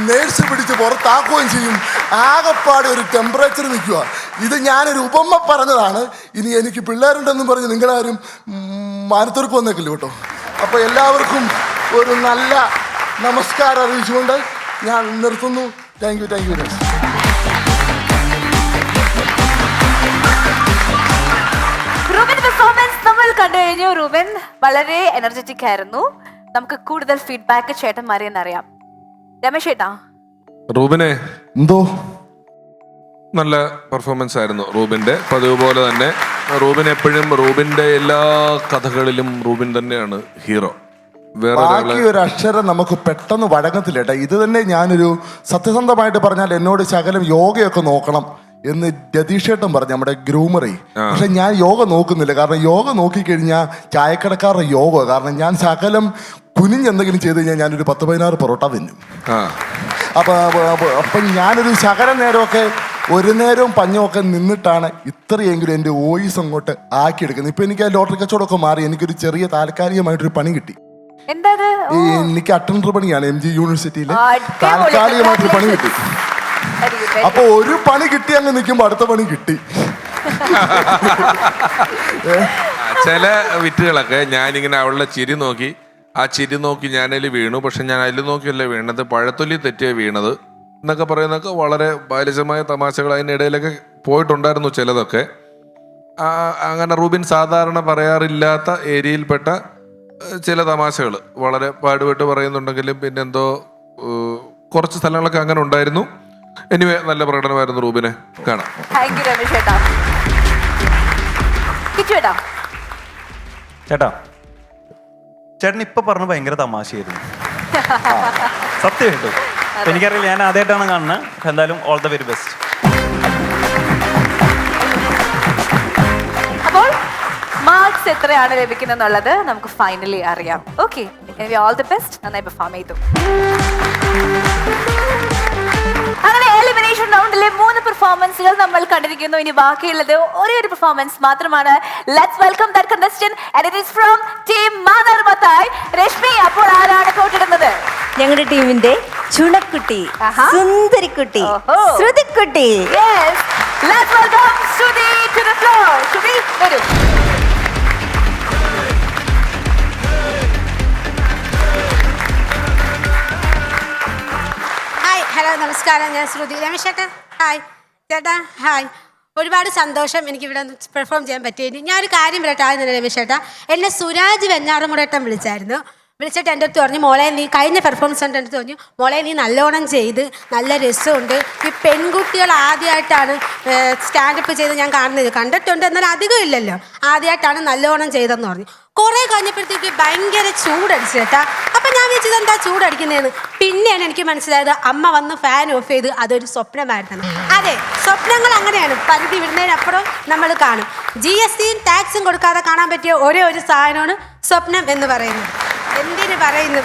നേഴ്സ് പിടിച്ച് പുറത്താക്കുകയും ചെയ്യും. ആകെപ്പാടെ ഒരു ടെമ്പറേച്ചർ നിൽക്കുക. ഇത് ഞാനൊരു ഉപമ പറഞ്ഞതാണ്. ഇനി എനിക്ക് പിള്ളേരുണ്ടെന്നും പറഞ്ഞ് നിങ്ങളാരും മാനത്തൂർക്ക് വന്നേക്കില്ല കേട്ടോ. അപ്പോൾ എല്ലാവർക്കും ഒരു നല്ല നമസ്കാരം അറിയിച്ചുകൊണ്ട് ഞാൻ നിർത്തുന്നു. Thank you very much. നമ്മൾ കണ്ടു കഴിഞ്ഞു. റൂബൻ വളരെ എനർജറ്റിക് ആയിരുന്നു. നമുക്ക് കൂടുതൽ ഫീഡ്ബാക്ക് ചേട്ടന്മാരെ അറിയാം. രമേശ് ചേട്ടാ, റൂബിനെ എന്തോ നല്ല പെർഫോമൻസ് ആയിരുന്നു റൂബിന്റെ. പതിവ് പോലെ തന്നെ റൂബിൻ എപ്പോഴും റൂബിന്റെ എല്ലാ കഥകളിലും റൂബിൻ തന്നെയാണ് ഹീറോ. ബാക്കി ഒരു അക്ഷരം നമുക്ക് പെട്ടെന്ന് വഴങ്ങത്തില്ല ഏട്ടാ. ഇത് തന്നെ ഞാനൊരു സത്യസന്ധമായിട്ട് പറഞ്ഞാൽ എന്നോട് ശകലം യോഗയൊക്കെ നോക്കണം എന്ന് രതീഷേട്ടൻ പറഞ്ഞു, നമ്മുടെ ഗ്രൂമറി. പക്ഷെ ഞാൻ യോഗ നോക്കുന്നില്ല. കാരണം യോഗ നോക്കിക്കഴിഞ്ഞാൽ ചായക്കടക്കാരുടെ യോഗ. കാരണം ഞാൻ ശകലം കുനിഞ്ഞെന്തെങ്കിലും ചെയ്ത് കഴിഞ്ഞാൽ ഞാനൊരു 10-16 പൊറോട്ട തിന്നും. അപ്പം ഞാനൊരു ശകലം നേരമൊക്കെ ഒരു നേരവും പഞ്ഞമൊക്കെ നിന്നിട്ടാണ് ഇത്രയെങ്കിലും എൻ്റെ വോയിസ് അങ്ങോട്ട് ആക്കിയെടുക്കുന്നത്. ഇപ്പം എനിക്ക് ആ ലോട്ടറി കച്ചവടമൊക്കെ മാറി എനിക്കൊരു ചെറിയ താൽക്കാലികമായിട്ടൊരു പണി കിട്ടി. എനിക്ക് അറ്റൻഡർ പണിയാണ് MG യൂണിവേഴ്സിറ്റിയിൽ താൽക്കാലികമായിട്ടൊരു പണി കിട്ടി. അപ്പൊ ഒരു പണി കിട്ടി അങ്ങ് നിൽക്കുമ്പോ അടുത്ത പണി കിട്ടി. ചില വിറ്റുകളൊക്കെ ഞാനിങ്ങനെ അവളുടെ ചിരി നോക്കി, ആ ചിരി നോക്കി ഞാനതിൽ വീണു. പക്ഷെ ഞാൻ അതിൽ നോക്കിയല്ല വീണത്, പഴത്തൊല്ലി തെറ്റിയ വീണത് എന്നൊക്കെ പറയുന്നതൊക്കെ വളരെ ബാലിശമായ തമാശകൾ അതിനിടയിലൊക്കെ പോയിട്ടുണ്ടായിരുന്നു ചിലതൊക്കെ. അങ്ങനെ റൂബിൻ സാധാരണ പറയാറില്ലാത്ത ഏരിയയിൽപ്പെട്ട ചില തമാശകൾ വളരെ പാടുപെട്ട് പറയുന്നുണ്ടെങ്കിലും പിന്നെ എന്തോ കുറച്ച് സ്ഥലങ്ങളൊക്കെ അങ്ങനെ ഉണ്ടായിരുന്നു. എനിവേ നല്ല പ്രകടനമായിരുന്നു റൂബിനെ. കാണാം. ചേട്ടാ ചേട്ടൻ ഇപ്പൊ പറഞ്ഞ ഭയങ്കര തമാശയായിരുന്നു. സത്യമായിട്ടും എനിക്കറിയില്ല, ഞാൻ ആദ്യമായിട്ടാണ് കാണുന്നത്. എന്തായാലും ഓൾ ദ വെരി ബെസ്റ്റ്. അപ്പോൾ മാർക്സ് എത്രയാണ് ലഭിക്കുന്നെന്നുള്ളത് നമുക്ക് ഫൈനലി അറിയാം. Okay, all the best. നന്നായി പെർഫോം ചെയ്തു. അങ്ങനെ എലിമിനേഷൻ റൗണ്ടിലെ 3 പെർഫോമൻസുകൾ നമ്മൾ കണ്ടിരിക്കുന്നു. ഇനി ബാക്കിയുള്ളത് ഒരേ ഒരു പെർഫോമൻസ് മാത്രമാണ്. Let's welcome that contestant and it is from team മാതാർമത്തായ്. രശ്മി, അപ്പോൾ ആരാണ് കോട്ടിടുന്നത്? ഞങ്ങളുടെ ടീമിന്റെ ചുണക്കുട്ടി, സുന്ദരിക്കുട്ടി, ശ്രുതിക്കുട്ടി. Yes, let's welcome Shruti to the floor. Shruti, വരൂ. ഹായ്, ഹലോ, നമസ്കാരം. ഞാൻ ശ്രുതി. രമേശ് ചേട്ടാ ഹായ്. ചേട്ടാ ഹായ്. ഒരുപാട് സന്തോഷം എനിക്കിവിടെ പെർഫോം ചെയ്യാൻ പറ്റിയതിന്. ഞാനൊരു കാര്യം പറയട്ടെ ആദ്യം തന്നെ രമേശ് ചേട്ടാ. എന്നെ സുരാജ് വെഞ്ഞാറമുടേട്ടൻ വിളിച്ചായിരുന്നു. വിളിച്ചിട്ട് എൻ്റെ അടുത്ത് പറഞ്ഞു, മോളെ നീ കഴിഞ്ഞ പെർഫോമൻസ് എൻ്റെ അടുത്ത് പറഞ്ഞു, മോളെ നീ നല്ലോണം ചെയ്ത്, നല്ല രസമുണ്ട്. ഈ പെൺകുട്ടികൾ ആദ്യമായിട്ടാണ് സ്റ്റാൻഡപ്പ് ചെയ്ത് ഞാൻ കാണുന്നത്. കണ്ടിട്ടുണ്ട്, എന്നാൽ അധികം ഇല്ലല്ലോ. ആദ്യമായിട്ടാണ് നല്ലോണം ചെയ്തെന്ന് പറഞ്ഞു. കുറേ കഴിഞ്ഞപ്പോഴത്തേക്ക് ഭയങ്കര ചൂടടിച്ചു കേട്ടാ. അപ്പം ഞാൻ വിചാരിച്ചത് എന്താ ചൂടടിക്കുന്നതെന്ന്. പിന്നെയാണ് എനിക്ക് മനസ്സിലായത് അമ്മ വന്ന് ഫാൻ ഓഫ് ചെയ്ത് അതൊരു സ്വപ്നമായിരുന്നു. അതെ, സ്വപ്നങ്ങൾ അങ്ങനെയാണ്, പരിധി വിടുന്നതിനപ്പുറം നമ്മൾ കാണും. GSTയും ടാക്സും കൊടുക്കാതെ കാണാൻ പറ്റിയ ഒരേ ഒരു സാധനമാണ് സ്വപ്നം എന്ന് പറയുന്നത്. എന്തിനു പറയുന്നു,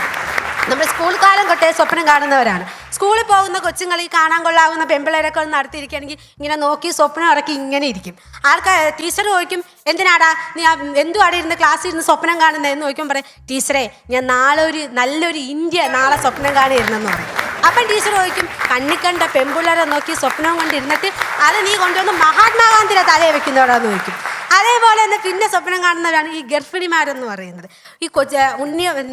നമ്മൾ സ്കൂൾ കാലം തൊട്ടേ സ്വപ്നം കാണുന്നവരാണ്. സ്കൂളിൽ പോകുന്ന കൊച്ചുങ്ങൾ ഈ കാണാൻ കൊള്ളാവുന്ന പെമ്പിളേരൊക്കെ ഒന്ന് നടത്തിയിരിക്കുകയാണെങ്കിൽ ഇങ്ങനെ നോക്കി സ്വപ്നം ഇറക്കി ഇങ്ങനെ ഇരിക്കും. ആൾക്കാർ ടീച്ചർ ചോദിക്കും, എന്തിനാടാ നീ എന്തുവാടെ ഇരുന്ന് ക്ലാസ്സിൽ ഇരുന്ന് സ്വപ്നം കാണുന്നതെന്ന് ചോദിക്കും. പറയും, ടീച്ചറെ ഞാൻ നല്ലൊരു ഇന്ത്യ നാളെ സ്വപ്നം കാണിയിരുന്നെന്ന് പറയും. അപ്പം ടീച്ചർ ചോദിക്കും, കണ്ണിക്കണ്ട പെമ്പിള്ളേരെ നോക്കി സ്വപ്നം കൊണ്ടിരുന്നിട്ട് അത് നീ കൊണ്ടുവന്ന് മഹാത്മാഗാന്ധിയുടെ തലയെ വെക്കുന്നവരാന്ന് ചോദിക്കും. അതേപോലെ തന്നെ പിന്നെ സ്വപ്നം കാണുന്നവരാണ് ഈ ഗർഭിണിമാരെന്ന് പറയുന്നത്. ഈ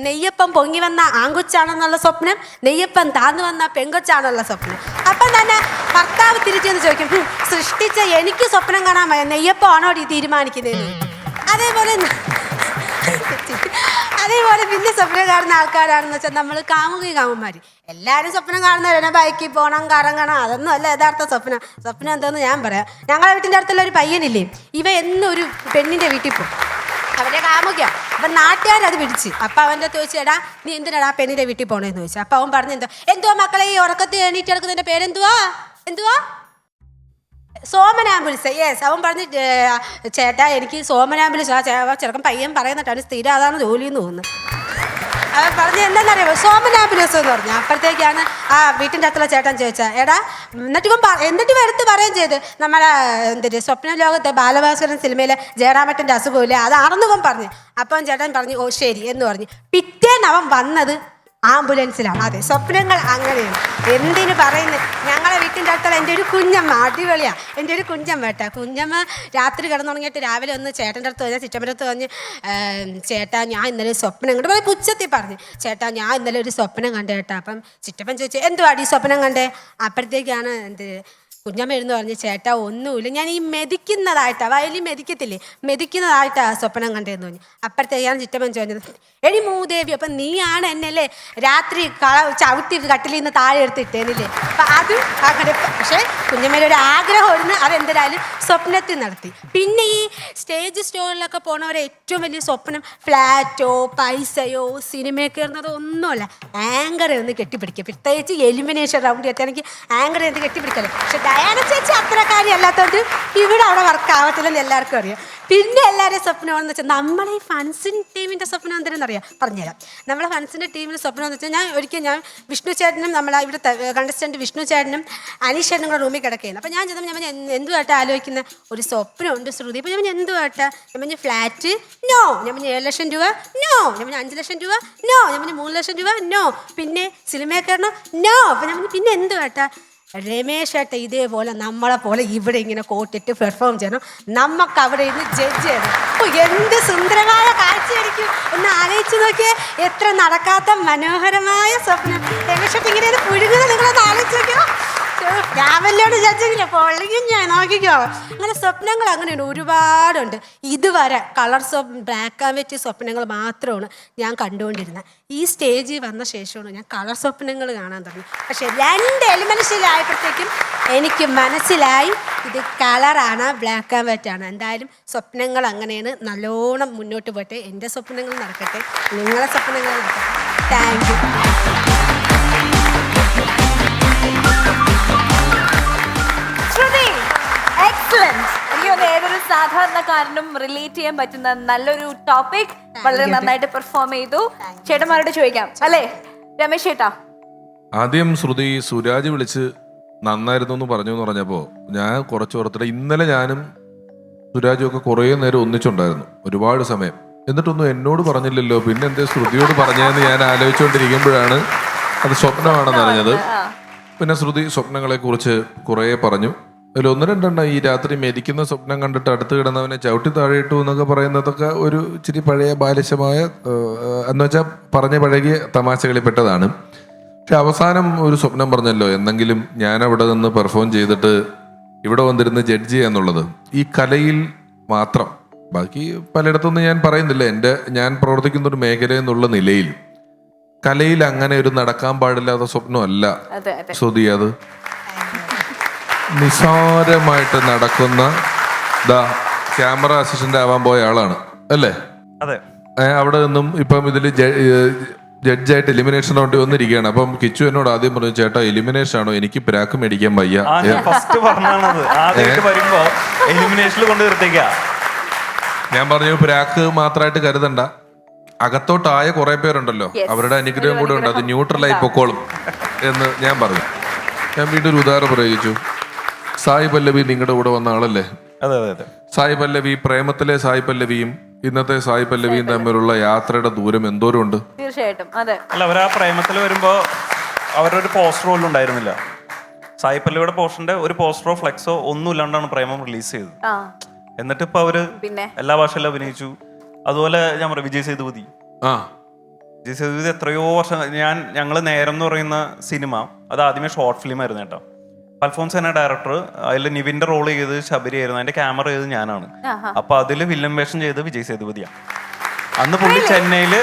നെയ്യപ്പം പൊങ്ങി വന്ന ആങ്കൊച്ചാണെന്നുള്ള സ്വപ്നം, നെയ്യപ്പം താന്നു വന്ന പെങ്കൊച്ചാണെന്നുള്ള സ്വപ്നം. അപ്പം തന്നെ ഭർത്താവ് തിരിച്ചെന്ന് ചോദിക്കും, സൃഷ്ടിച്ച എനിക്ക് സ്വപ്നം കാണാൻ നെയ്യപ്പമാണോ ഈ തീരുമാനിക്കുന്നതെന്ന്. അതേപോലെ പിന്നെ സ്വപ്നം കാണുന്ന ആൾക്കാരാണെന്ന് വെച്ചാൽ നമ്മൾ കാമുകന്മാർ. എല്ലാവരും സ്വപ്നം കാണുന്നവരെ ബൈക്കിൽ പോകണം, കറങ്ങണം, അതൊന്നും അല്ല യഥാർത്ഥ സ്വപ്നം. സ്വപ്നം എന്താണെന്ന് ഞാൻ പറയാം. ഞങ്ങളുടെ വീട്ടിൻ്റെ അടുത്തുള്ള ഒരു പയ്യനില്ലേ, ഇവ എന്നും ഒരു പെണ്ണിൻ്റെ വീട്ടിൽ പോകും. അവരെ കാമുക. അപ്പം നാട്ടുകാരത് പിടിച്ച്. അപ്പം അവൻ്റെ ചോദിച്ചു, എടാ നീ എന്തിനാടാ ആ പെണ്ണിൻ്റെ വീട്ടിൽ പോകണമെന്ന് ചോദിച്ചു. അപ്പം അവൻ പറഞ്ഞു, എന്തുവാ മക്കളെ ഈ ഉറക്കത്തിൽ എണീറ്റ് കിടക്കുന്നതിൻ്റെ പേരെന്തുവാ? സോമനാംബുലിസ്. യെസ്. അവൻ പറഞ്ഞു, ചേട്ടാ എനിക്ക് സോമനാംബുലിസ്. ആ ചെറുക്കൻ പയ്യൻ പറയുന്നിട്ടാണ് സ്ഥിരം അതാണ് ജോലി എന്ന് തോന്നുന്നു. അവൻ പറഞ്ഞു, എന്താണെന്നറിയാമോ സോമനാംബുലിസ് എന്ന് പറഞ്ഞു. അപ്പോഴത്തേക്കാണ് ആ വീട്ടിൻ്റെ അടുത്തുള്ള ചേട്ടൻ ചോദിച്ചാൽ, എടാ എന്നിട്ട് എടുത്ത് പറയുകയും ചെയ്ത്, നമ്മുടെ സ്വപ്ന ലോകത്തെ ബാലഭാസ്കരൻ സിനിമയിലെ ജയറാമേട്ടൻ്റെ അസുഖമില്ലേ അതാണെന്ന് അവൻ പറഞ്ഞു. അപ്പം ചേട്ടൻ പറഞ്ഞു, ഓ ശരി എന്ന് പറഞ്ഞു. പിറ്റേന്ന് അവൻ വന്നത് ആംബുലൻസിലാണ്. അതെ, സ്വപ്നങ്ങൾ അങ്ങനെയാണ്. എന്തിനു പറയുന്നത്, ഞങ്ങളെ വീട്ടിൻ്റെ അടുത്തുള്ള എൻ്റെ ഒരു കുഞ്ഞമ്മ, അടിപൊളിയാണ് എൻ്റെ ഒരു കുഞ്ഞമ്മ കേട്ടാ. കുഞ്ഞമ്മ രാത്രി കിടന്നുറങ്ങിയിട്ട് രാവിലെ ഒന്ന് ചേട്ടൻ്റെ അടുത്ത് പറഞ്ഞാൽ ചിറ്റമ്മൻ്റെ അടുത്ത് പറഞ്ഞ്, ചേട്ടാ ഞാൻ ഇന്നലെ സ്വപ്നം കണ്ടു. പുച്ഛത്തിൽ പറഞ്ഞു, ചേട്ടാ ഞാൻ ഇന്നലെ ഒരു സ്വപ്നം കണ്ടു കേട്ടാ. അപ്പം ചിറ്റപ്പൻ ചോദിച്ചു, എന്തുവാടി സ്വപ്നം കണ്ടേ? അപ്പോഴത്തേക്കാണ് കുഞ്ഞമ്മ ഇരുന്ന് പറഞ്ഞു ചേട്ടാ ഒന്നുമില്ല, ഞാൻ ഈ മെതിക്കുന്നതായിട്ടാ, വയലിൽ മെതിക്കത്തില്ലേ, മെതിക്കുന്നതായിട്ടാ സ്വപ്നം കണ്ടതെന്ന് പറഞ്ഞു. അപ്പഴത്തേക്കാണ് ചിറ്റമ്മൻ ചോദിച്ചത്, എടി മൂദേവി, അപ്പം നീയാണ് എന്നല്ലേ രാത്രി ചവിട്ടി കട്ടിലിൽ നിന്ന് താഴെ എടുത്തിട്ടേന്നില്ലേ. അപ്പം അത് അങ്ങനെ. പക്ഷേ കുഞ്ഞമ്മയുടെ ഒരു ആഗ്രഹമായിരുന്നു, അതെന്തായാലും സ്വപ്നത്തിൽ നടത്തി. പിന്നെ ഈ സ്റ്റേജ് ഷോയിലൊക്കെ പോണവരെ ഏറ്റവും വലിയ സ്വപ്നം ഫ്ലാറ്റോ പൈസയോ സിനിമയിൽ കയറുന്നതോ ഒന്നുമല്ല, ആങ്കറെ ഒന്ന് കെട്ടിപ്പിടിക്കുക. പ്രത്യേകിച്ച് എലിമിനേഷൻ റൗണ്ട് എത്താൻ എനിക്ക് ആങ്കറെ ഒന്ന് കെട്ടിപ്പിടിക്കല്ലേ. പക്ഷെ ഡയാന ചേച്ചി അത്ര കാര്യം അല്ലാത്തതുകൊണ്ട് ഇവിടെ അവിടെ വർക്ക് ആവത്തില്ലെന്ന് എല്ലാവർക്കും അറിയാം. പിന്നെ എല്ലാവരും സ്വപ്നമാണെന്ന് വെച്ചാൽ നമ്മളെ ഈ ഫൺസിൻ ടീമിൻ്റെ സ്വപ്നം എന്തെങ്കിലും അറിയാം, പറഞ്ഞുതരാം. നമ്മളെ ഫൺസിൻ്റെ ടീമിൻ്റെ സ്വപ്നം എന്ന് വെച്ചാൽ ഞാൻ വിഷ്ണു ചേട്ടനും നമ്മളെ ഇവിടെ കണ്ടസ്റ്റൻറ്റ് വിഷ്ണു ചേട്ടനും അനീഷേട്ടനും കൂടെ റൂമിൽ കിടക്കുകയാണ്. അപ്പോൾ ഞാൻ ചെന്നപ്പോൾ ഞാൻ എന്തുമായിട്ടാണ് ആലോചിക്കുന്ന ഒരു സ്വപ്നമുണ്ട് ശ്രുതി. അപ്പോൾ ഞാൻ എന്തുമായിട്ടാ, ഞാൻ പറഞ്ഞ ഫ്ലാറ്റ് നോ, ഞാൻ പറഞ്ഞ 7 ലക്ഷം രൂപ നോ, ഞാൻ പറഞ്ഞ 5 ലക്ഷം രൂപ നോ, ഞാൻ പറഞ്ഞ 3 ലക്ഷം രൂപ നോ, പിന്നെ സിനിമയിൽ കയറണോ നോ. അപ്പോൾ ഞാൻ പറഞ്ഞു പിന്നെ എന്തുമായിട്ടാ, രമേശ് ഏട്ട ഇതേപോലെ നമ്മളെ പോലെ ഇവിടെ ഇങ്ങനെ കോട്ടിട്ട് പെർഫോം ചെയ്യണം, നമുക്ക് അവിടെ ഇരുന്ന് ജഡ്ജ് ചെയ്യണം. ഓ എന്ത് സുന്ദരമായ കാഴ്ചയായിരിക്കും ഒന്ന് ആലോചിച്ച് നോക്കിയേ. എത്ര നടക്കാത്ത മനോഹരമായ സ്വപ്നം. രമേശ് ഏട്ട ഇങ്ങനെ പുഴുകുന്നത് നിങ്ങളൊന്ന് ആലോചിച്ച് നോക്കിയോ. രാവിലെയോട് ജഡ്ജിങ്ങില്ല പൊള്ളിക്കും ഞാൻ നോക്കിക്കോ. അങ്ങനെ സ്വപ്നങ്ങൾ അങ്ങനെയുണ്ട്, ഒരുപാടുണ്ട്. ഇതുവരെ colours of black and white സ്വപ്നങ്ങൾ മാത്രമാണ് ഞാൻ കണ്ടുകൊണ്ടിരുന്നത്. ഈ സ്റ്റേജിൽ വന്ന ശേഷമാണ് ഞാൻ കളർ സ്വപ്നങ്ങൾ കാണാൻ തുടങ്ങി. പക്ഷെ 2 എലിമെന്റ്സിലായപ്പോഴത്തേക്കും എനിക്ക് മനസ്സിലായി ഇത് കളറാണ് ബ്ലാക്ക് ആൻഡ് വൈറ്റ് ആണ്. എന്തായാലും സ്വപ്നങ്ങൾ അങ്ങനെയാണ്. നല്ലോണം മുന്നോട്ട് പോട്ടെ, എൻ്റെ സ്വപ്നങ്ങൾ നടക്കട്ടെ, നിങ്ങളെ സ്വപ്നങ്ങൾ നടക്കട്ടെ. Thank you. ഏതൊരു സാധാരണക്കാരനും റിലേറ്റ് ചെയ്യാൻ പറ്റുന്ന നല്ലൊരു ടോപ്പിക്, വളരെ നന്നായിട്ട് പെർഫോം ചെയ്തു. ചേട്ടന്മാരോട് ചോദിക്കാം അല്ലേ, രമേശ് ചേട്ടാ? ആദ്യം ശ്രുതി സുരാജ് വിളിച്ച് നന്നായിരുന്നു എന്ന് പറഞ്ഞപ്പോ ഞാൻ കുറച്ച് ഓർത്തിട്ട്, ഇന്നലെ ഞാനും സുരാജും ഒക്കെ കുറേ നേരം ഒന്നിച്ചുണ്ടായിരുന്നു, ഒരുപാട് സമയം. എന്നിട്ടൊന്നും എന്നോട് പറഞ്ഞില്ലല്ലോ, പിന്നെ എന്തേ ശ്രുതിയോട് പറഞ്ഞതെന്ന് ഞാൻ ആലോചിച്ചുകൊണ്ടിരിക്കുമ്പോഴാണ് അത് സ്വപ്നമാണെന്ന് അറിഞ്ഞത്. പിന്നെ ശ്രുതി സ്വപ്നങ്ങളെ കുറിച്ച് കുറേ പറഞ്ഞു. അതിൽ 1-2 ഈ രാത്രി മെതിക്കുന്ന സ്വപ്നം കണ്ടിട്ട് അടുത്ത് കിടന്നവനെ ചവിട്ടി താഴെ ഇട്ടു എന്നൊക്കെ പറയുന്നതൊക്കെ ഒരു ഇച്ചിരി പഴയ ബാലിശമായ എന്ന് വെച്ചാൽ പറഞ്ഞ പഴകിയ തമാശകളിൽ പെട്ടതാണ്. പക്ഷെ അവസാനം ഒരു സ്വപ്നം പറഞ്ഞല്ലോ, എന്തെങ്കിലും ഞാൻ അവിടെ നിന്ന് പെർഫോം ചെയ്തിട്ട് ഇവിടെ വന്നിരുന്ന് ജഡ്ജ് ചെയ്യാന്നുള്ളത്. ഈ കലയിൽ മാത്രം, ബാക്കി പലയിടത്തൊന്നും ഞാൻ പറയുന്നില്ല, ഞാൻ പ്രവർത്തിക്കുന്ന ഒരു മേഖല എന്നുള്ള നിലയിൽ കലയിൽ അങ്ങനെ ഒരു നടക്കാൻ പാടില്ലാത്ത സ്വപ്നമല്ല ശ്രുതി. അത് നിസാരമായിട്ട് നടക്കുന്ന ക്യാമറ അസിസ്റ്റന്റ് ആവാൻ പോയ ആളാണ് അല്ലേ? അതെ. അവിടെ നിന്നും ഇപ്പം ഇതിൽ ജഡ്ജായിട്ട് എലിമിനേഷൻ വേണ്ടി വന്നിരിക്കുകയാണ്. അപ്പം കിച്ചു എന്നോട് ആദ്യം പറഞ്ഞു, ചേട്ടാ എലിമിനേഷൻ ആണോ, എനിക്ക് പ്രാക്ക് മേടിക്കാൻ വയ്യ. ഫസ്റ്റ് പറഞ്ഞത് വരുമ്പോ എലിമിനേഷനിൽ കൊണ്ട് നിർത്തിക്ക. ഞാൻ പറഞ്ഞു പ്രാക്ക് മാത്രമായിട്ട് കരുതണ്ട, അകത്തോട്ടായ കുറെ പേരുണ്ടല്ലോ, അവരുടെ അനുഗ്രഹം കൂടെ ഉണ്ട്, അത് ന്യൂട്രലായി പൊക്കോളും എന്ന് ഞാൻ പറഞ്ഞു. ഞാൻ വീണ്ടും ഒരു ഉദാഹരണം പ്രയോഗിച്ചു. സായി പല്ലവി നിങ്ങളുടെ കൂടെ വന്ന ആളല്ലേ? അതെ അതെ അതെ. സായി പല്ലവി, പ്രേമത്തിലെ സായി പല്ലവിയും ഇന്നത്തെ സായി പല്ലവിയും തമ്മിലുള്ള യാത്രയുടെ ദൂരം എന്തോരം ഉണ്ട്. തീർച്ചയായിട്ടും അതെ. അല്ല, അവർ ആ പ്രേമത്തിൽ വരുമ്പോ അവരൊരു പോസ്റ്റർ പോലും ഉണ്ടായിരുന്നില്ല. സായി പല്ലവിയുടെ പോസ്റ്ററിന്റെ ഒരു പോസ്റ്ററോ ഫ്ലെക്സോ ഒന്നും ഇല്ലാണ്ടാണ് പ്രേമം റിലീസ് ചെയ്തത്. എന്നിട്ട് ഇപ്പൊ അവര് എല്ലാ ഭാഷയിലും അഭിനയിച്ചു. അതുപോലെ ഞാൻ പറയാം, വിജയ് സേതുപതി എത്രയോ വർഷം, ഞങ്ങൾ നേരം എന്ന് പറയുന്ന സിനിമ അത് ആദ്യമേ ഷോർട്ട് ഫിലിം ആയിരുന്നു കേട്ടോ. അൽഫോൻസ് എന്ന ഡയറക്ടർ, അതിൽ നിവിന്റെ റോൾ ചെയ്ത് ശബരി ആയിരുന്നു, അതിന്റെ ക്യാമറ ചെയ്ത് ഞാനാണ്. അപ്പൊ അതില് വില്ലൻ വേഷം ചെയ്ത് വിജയ് സേതുപതിയാണ്. അന്ന് പുള്ളി ചെന്നൈയില്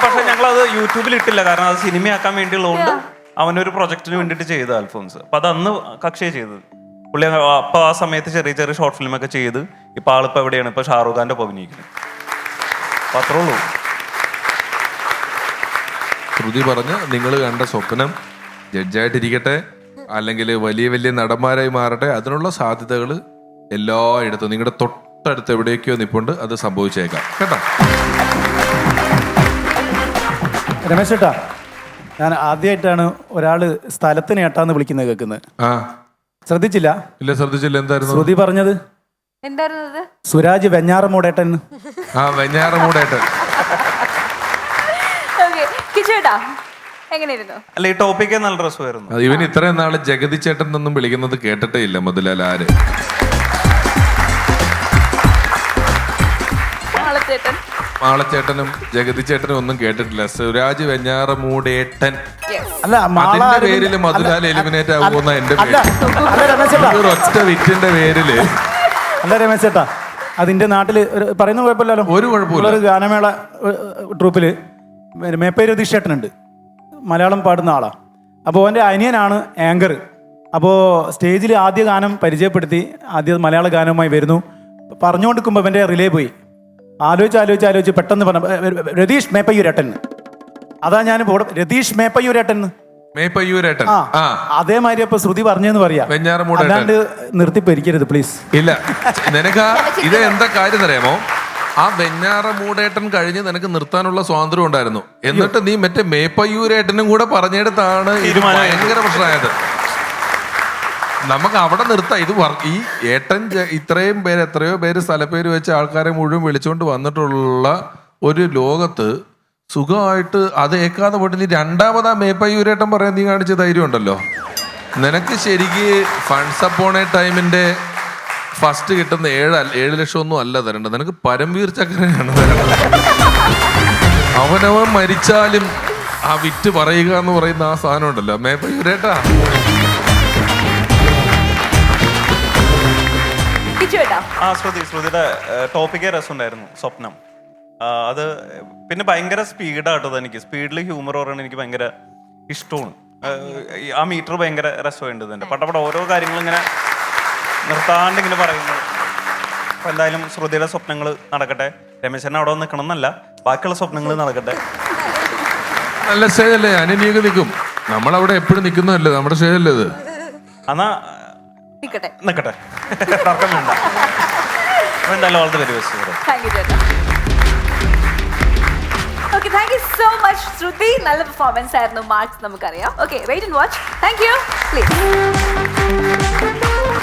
പക്ഷെ ഞങ്ങൾ അത് യൂട്യൂബിൽ ഇട്ടില്ല, കാരണം അത് സിനിമയാക്കാൻ വേണ്ടിയുള്ളതുകൊണ്ട് അവനൊരു പ്രൊജക്ടിന് വേണ്ടിയിട്ട് ചെയ്ത് അൽഫോൻസ്. അപ്പൊ അത് അന്ന് കക്ഷയെ ചെയ്തത് പുള്ളി. അപ്പൊ ആ സമയത്ത് ചെറിയ ചെറിയ ഷോർട്ട് ഫിലിം ഒക്കെ ചെയ്ത് ഇപ്പൊ ആളിപ്പോ എവിടെയാണ്, ഇപ്പൊ ഷാറൂഖ് ഖാന്റെ ഒപ്പം അഭിനയിക്കുന്നത്. അപ്പൊ അത്രേ ഉള്ളൂ. ശ്രുതി പറഞ്ഞ നിങ്ങൾ കണ്ട സ്വപ്നം ജഡ്ജായിട്ടിരിക്കട്ടെ, അല്ലെങ്കിൽ വലിയ വലിയ നടന്മാരായി മാറട്ടെ, അതിനുള്ള സാധ്യതകൾ എല്ലായിടത്തും നിങ്ങളുടെ തൊട്ടടുത്ത് എവിടേക്കോ നിപ്പുണ്ട്, അത് സംഭവിച്ചേക്കാം കേട്ടോ. രമേശ് ചേട്ടാ, ഞാൻ ആദ്യമായിട്ടാണ് ഒരാള് സ്ഥലത്തിന് ഏട്ടാന്ന് വിളിക്കുന്നത് കേൾക്കുന്നത്. ശ്രദ്ധിച്ചില്ല? ഇല്ല, ശ്രദ്ധിച്ചില്ല. എന്തായിരുന്നു ശ്രുതി പറഞ്ഞത്? എന്തായിരുന്നത്? സുരാജ് വെഞ്ഞാറമൂടേട്ടൻ. വെഞ്ഞാറമൂടേട്ടൻ. എങ്ങനെയായിരുന്നു? അല്ല, ഈ ടോപ്പിക്കേ നല്ല രസമായിരുന്നു. ഇവൻ ഇത്രയും നാള് ജഗതി ചേട്ടൻ എന്നൊന്നും വിളിക്കുന്നത് കേട്ടിട്ടേ ഇല്ല മുതലാൽ. ആര്? ചേട്ടൻ മാളച്ചേട്ടനും ജഗതി ചേട്ടനും ഒന്നും കേട്ടിട്ടില്ല. സുരാജ് വെഞ്ഞാറമൂടേട്ടൻ അല്ല അതിന്റെ പേരില് മധുലാൽ എലിമിനേറ്റ് ആകുമെന്ന എന്റെ അല്ല രമേശ് ചേട്ടാ, ഒറ്റ വിറ്റിന്റെ പേരില്. അല്ല രമേശ് ചേട്ടാ, അതിന്റെ നാട്ടില് പറയുന്ന കുഴപ്പമില്ലല്ലോ. ഒരു കുഴപ്പമില്ല. ഒരു ഗാനമേള ട്രൂപ്പില് മേപ്പേര് രതീഷേട്ടനുണ്ട്, മലയാളം പാടുന്ന ആളാ. അപ്പോൾ അവൻ്റെ അനിയനാണ് ആങ്കർ. അപ്പോൾ സ്റ്റേജിൽ ആദ്യ ഗാനം പരിചയപ്പെടുത്തി, ആദ്യ മലയാള ഗാനവുമായി വരുന്നു. പറഞ്ഞുകൊണ്ടിരിക്കുമ്പോൾ അവൻ്റെ റിലേ പോയി. ആലോചിച്ച് പെട്ടെന്ന് പറഞ്ഞു രതീഷ് മേപ്പയ്യൂരേട്ടൻ. അതാ ഞാൻ രതീഷ് മേപ്പയ്യൂരേട്ടൻ. മേപ്പയ്യൂരേട്ടൻ. ആ അതേമാതിരി അപ്പൊ ശ്രുതി പറഞ്ഞെന്ന് പറയാ. വെഞ്ഞാറമൂടേട്ടൻ. അല്ലാണ്ട് നിർത്തിപ്പെരിക്കരുത് പ്ലീസ്. ഇല്ല, നിനക്ക് ഇത് എന്താ കാര്യം അറിയാമോ? ആ വെഞ്ഞാറമൂടേട്ടൻ കഴിഞ്ഞ് നിനക്ക് നിർത്താനുള്ള സ്വാതന്ത്ര്യം ഉണ്ടായിരുന്നു. എന്നിട്ട് നീ മറ്റേ മേപ്പയ്യൂരേട്ടനും കൂടെ പറഞ്ഞെടുത്താണ് ഇത് ഭയങ്കര പ്രശ്നമായത്. നമുക്ക് അവിടെ നിർത്താം. ഇത് ഈ ഏട്ടൻ ഇത്രയും പേര്, എത്രയോ പേര് സ്ഥലപ്പേര് വെച്ച് ആൾക്കാരെ മുഴുവൻ വിളിച്ചുകൊണ്ട് വന്നിട്ടുള്ള ഒരു ലോകത്ത് സുഖമായിട്ട് അത് ഏക്കാതെ പോയിട്ട് നീ രണ്ടാമതാ മേപ്പയ്യൂരേട്ടൻ പറയാൻ നീ കാണിച്ച ധൈര്യം ഉണ്ടല്ലോ. നിനക്ക് ശരിക്ക് ഫണ്ട്സ് അപ്പോൺ എ ടൈമിന്റെ ഫസ്റ്റ് കിട്ടുന്ന 7 ലക്ഷം ഒന്നും അല്ല തരേണ്ടത്, നിനക്ക് പരംവീർ ചക്രനാണ് തരേണ്ടത്. അവനവൻ മരിച്ചാലും ആ വിറ്റ് പറയുക എന്ന് പറയുന്ന ആ സാധനം ഉണ്ടല്ലോ. മേപ്പയ്യൂരേട്ടാ, ശ്രുതിയുടെ ടോപ്പിക്കേ രസമുണ്ടായിരുന്നു, സ്വപ്നം. അത് പിന്നെ ഭയങ്കര സ്പീഡായിട്ടത്. എനിക്ക് സ്പീഡിൽ ഹ്യൂമർ പറയുന്നത് എനിക്ക് ഭയങ്കര ഇഷ്ടമാണ്. ആ മീറ്റർ ഭയങ്കര രസമുണ്ട്. ഇതിൻ്റെ പട്ടപ്പട ഓരോ കാര്യങ്ങളും ഇങ്ങനെ നിർത്താണ്ട് ഇങ്ങനെ പറയുന്നത്. അപ്പൊ എന്തായാലും ശ്രുതിയുടെ സ്വപ്നങ്ങൾ നടക്കട്ടെ. രമേശനെ അവിടെ നിൽക്കണം എന്നല്ല, ബാക്കിയുള്ള സ്വപ്നങ്ങൾ നടക്കട്ടെ. നല്ല സ്റ്റേജ് അല്ലേ, അനിയനിയൊക്കെ നിൽക്കും. നമ്മളവിടെ എപ്പോഴും നിൽക്കുന്നതല്ലേ, നമ്മുടെ സ്റ്റേജ് അല്ലേ ഇത്. എന്നാ നിക്കട്ടെ, തർക്കം വേണ്ട. എന്തായാലും all the very best. Okay, thank you so much, Shruti. നല്ല പെർഫോമൻസ് ആയിരുന്നു. മാർക്സ് നമുക്കറിയാം. Okay, wait and watch. Thank you. Please.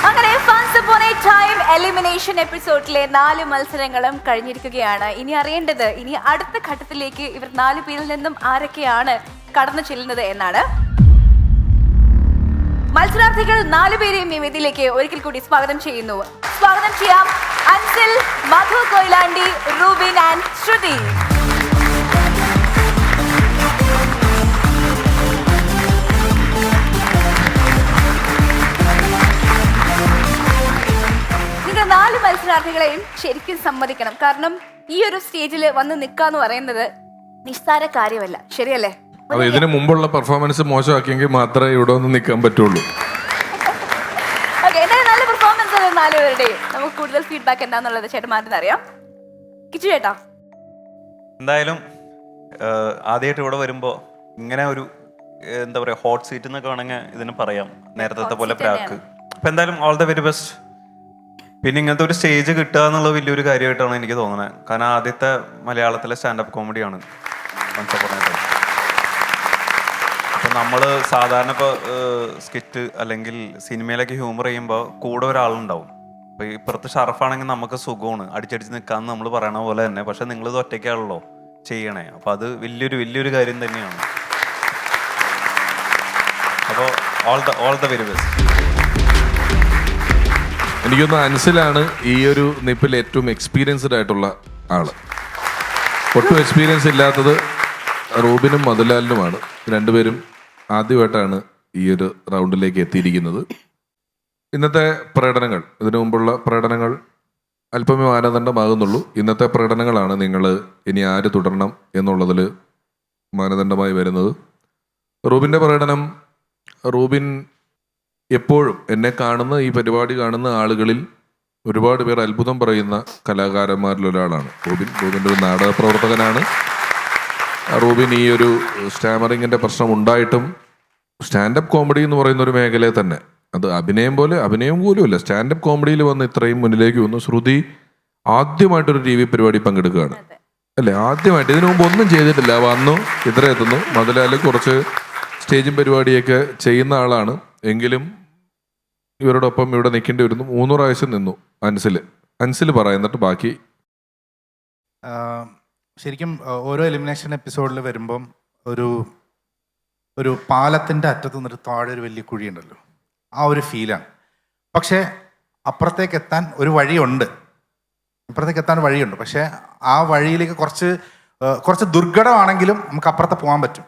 അങ്ങനെ funs upon a time elimination എപ്പിസോഡിലെ 4 മത്സരങ്ങളും കഴിഞ്ഞിരിക്കുകയാണ്. ഇനി അറിയേണ്ടത്, ഇനി അടുത്ത ഘട്ടത്തിലേക്ക് ഇവർ 4 പേരിൽ നിന്നും ആരൊക്കെയാണ് കടന്നു ചെല്ലുന്നത് എന്നാണ്. മത്സരാർത്ഥികൾ 4 പേരെയും ഈ വേദിയിലേക്ക് ഒരിക്കൽ കൂടി സ്വാഗതം ചെയ്യുന്നു. സ്വാഗതം ചെയ്യാം അൻസിൽ, മധു കൊയിലാണ്ടി, റൂബിൻ ആൻഡ് ശ്രുതി. നിങ്ങൾ 4 മത്സരാർത്ഥികളെയും ശരിക്കും സമ്മതിക്കണം. കാരണം ഈ ഒരു സ്റ്റേജിൽ വന്ന് നിൽക്കാന്ന് പറയുന്നത് നിസ്സാര കാര്യമല്ല, ശരിയല്ലേ? അപ്പൊ ഇതിനു മുമ്പുള്ള പെർഫോമൻസ് മോശമാക്കിയെങ്കിൽ മാത്രമേ ഇവിടെ ഒന്ന് നിൽക്കാൻ പറ്റുള്ളൂ. നല്ല പെർഫോമൻസ് 4 പേരുടെയും. നമുക്ക് കൂടുതൽ ഫീഡ്ബാക്ക് എന്താന്നുള്ളത് ചേട്ടന്മാരെന്ന് അറിയാം. കിച്ചു ചേട്ടാ, എന്തായാലും ആദ്യമായിട്ട് ഇവിടെ വരുമ്പോ ഇങ്ങനെ ഒരു എന്താ പറയാ ഹോട്ട് സീറ്റ് എന്നൊക്കെ വേണമെങ്കിൽ ഇതിന് പറയാം, നേരത്തെ പോലെ പ്രാക്ക്. അപ്പൊ എന്തായാലും ഓൾ ദ വെരി ബെസ്റ്റ്. പിന്നെ ഇങ്ങനത്തെ ഒരു സ്റ്റേജ് കിട്ടുക എന്നുള്ളത് വലിയൊരു കാര്യമായിട്ടാണ് എനിക്ക് തോന്നുന്നത്. കാരണം ആദ്യത്തെ മലയാളത്തിലെ സ്റ്റാൻഡപ്പ് കോമഡിയാണ് അപ്പൊ നമ്മള് സാധാരണ ഇപ്പൊ സ്കിറ്റ് അല്ലെങ്കിൽ സിനിമയിലൊക്കെ ഹ്യൂമർ ചെയ്യുമ്പോൾ കൂടെ ഒരാളുണ്ടാവും. അപ്പൊ ഇപ്പുറത്ത് ഷറഫാണെങ്കിൽ നമുക്ക് സുഖമാണ്, അടിച്ചടിച്ച് നിൽക്കാന്ന് നമ്മൾ പറയണ പോലെ തന്നെ. പക്ഷെ നിങ്ങളിത് ഒറ്റയ്ക്കാണല്ലോ ചെയ്യണേ. അപ്പൊ അത് വലിയൊരു കാര്യം തന്നെയാണ്. അപ്പോൾ ഓൾ ദ വെരി ബെസ്റ്റ്. എനിക്കൊന്ന് അൻസിലാണ് ഈ ഒരു നിപ്പിൽ ഏറ്റവും എക്സ്പീരിയൻസ്ഡ് ആയിട്ടുള്ള ആള്. ഒട്ടും എക്സ്പീരിയൻസ് ഇല്ലാത്തത് റൂബിനും മധുലാലിനുമാണ്. രണ്ടുപേരും ആദ്യമായിട്ടാണ് ഈ ഒരു റൗണ്ടിലേക്ക് എത്തിയിരിക്കുന്നത്. ഇന്നത്തെ പ്രകടനങ്ങൾ, ഇതിനു മുമ്പുള്ള പ്രകടനങ്ങൾ അല്പമേ മാനദണ്ഡമാകുന്നുള്ളൂ. ഇന്നത്തെ പ്രകടനങ്ങളാണ് നിങ്ങൾ ഇനി ആര് തുടരണം എന്നുള്ളതിൽ മാനദണ്ഡമായി വരുന്നത്. റൂബിൻ്റെ പ്രകടനം, റൂബിൻ എപ്പോഴും എന്നെ കാണുന്ന, ഈ പരിപാടി കാണുന്ന ആളുകളിൽ ഒരുപാട് പേർ അത്ഭുതം പറയുന്ന കലാകാരന്മാരിലൊരാളാണ് റൂബിൻ. റൂബിൻ്റെ ഒരു നാടക പ്രവർത്തകനാണ്. റൂബിൻ ഈ ഒരു സ്റ്റാമറിങ്ങിൻ്റെ പ്രശ്നം ഉണ്ടായിട്ടും സ്റ്റാൻഡപ്പ് കോമഡി എന്ന് പറയുന്ന ഒരു മേഖലയെ തന്നെ, അത് അഭിനയം പോലുമല്ല, സ്റ്റാൻഡപ്പ് കോമഡിയിൽ വന്ന് ഇത്രയും മുന്നിലേക്ക് വന്നു. ശ്രുതി ആദ്യമായിട്ടൊരു TV പരിപാടി പങ്കെടുക്കുകയാണ് അല്ലേ? ആദ്യമായിട്ട്, ഇതിനു മുമ്പ് ഒന്നും ചെയ്തിട്ടില്ല, വന്നു ഇത്ര എത്തുന്നു. മധുലാൽ കുറച്ച് സ്റ്റേജും പരിപാടിയൊക്കെ ചെയ്യുന്ന ആളാണ്. എങ്കിലും ഇവരോടൊപ്പം ഇവിടെ നിൽക്കേണ്ടി വരുന്നു. 3 പ്രാവശ്യം നിന്നു അൻസിൽ പറയുന്നിട്ട് ബാക്കി. ശരിക്കും ഓരോ എലിമിനേഷൻ എപ്പിസോഡിൽ വരുമ്പം ഒരു പാലത്തിൻ്റെ അറ്റത്ത് നിന്നിട്ട് താഴെ ഒരു വലിയ കുഴിയുണ്ടല്ലോ, ആ ഒരു ഫീലാണ്. പക്ഷേ അപ്പുറത്തേക്ക് എത്താൻ ഒരു വഴിയുണ്ട്. ഇപ്പുറത്തേക്ക് എത്താൻ വഴിയുണ്ട്. പക്ഷേ ആ വഴിയിലേക്ക് കുറച്ച് ദുർഘടമാണെങ്കിലും നമുക്ക് അപ്പുറത്ത് പോകാൻ പറ്റും.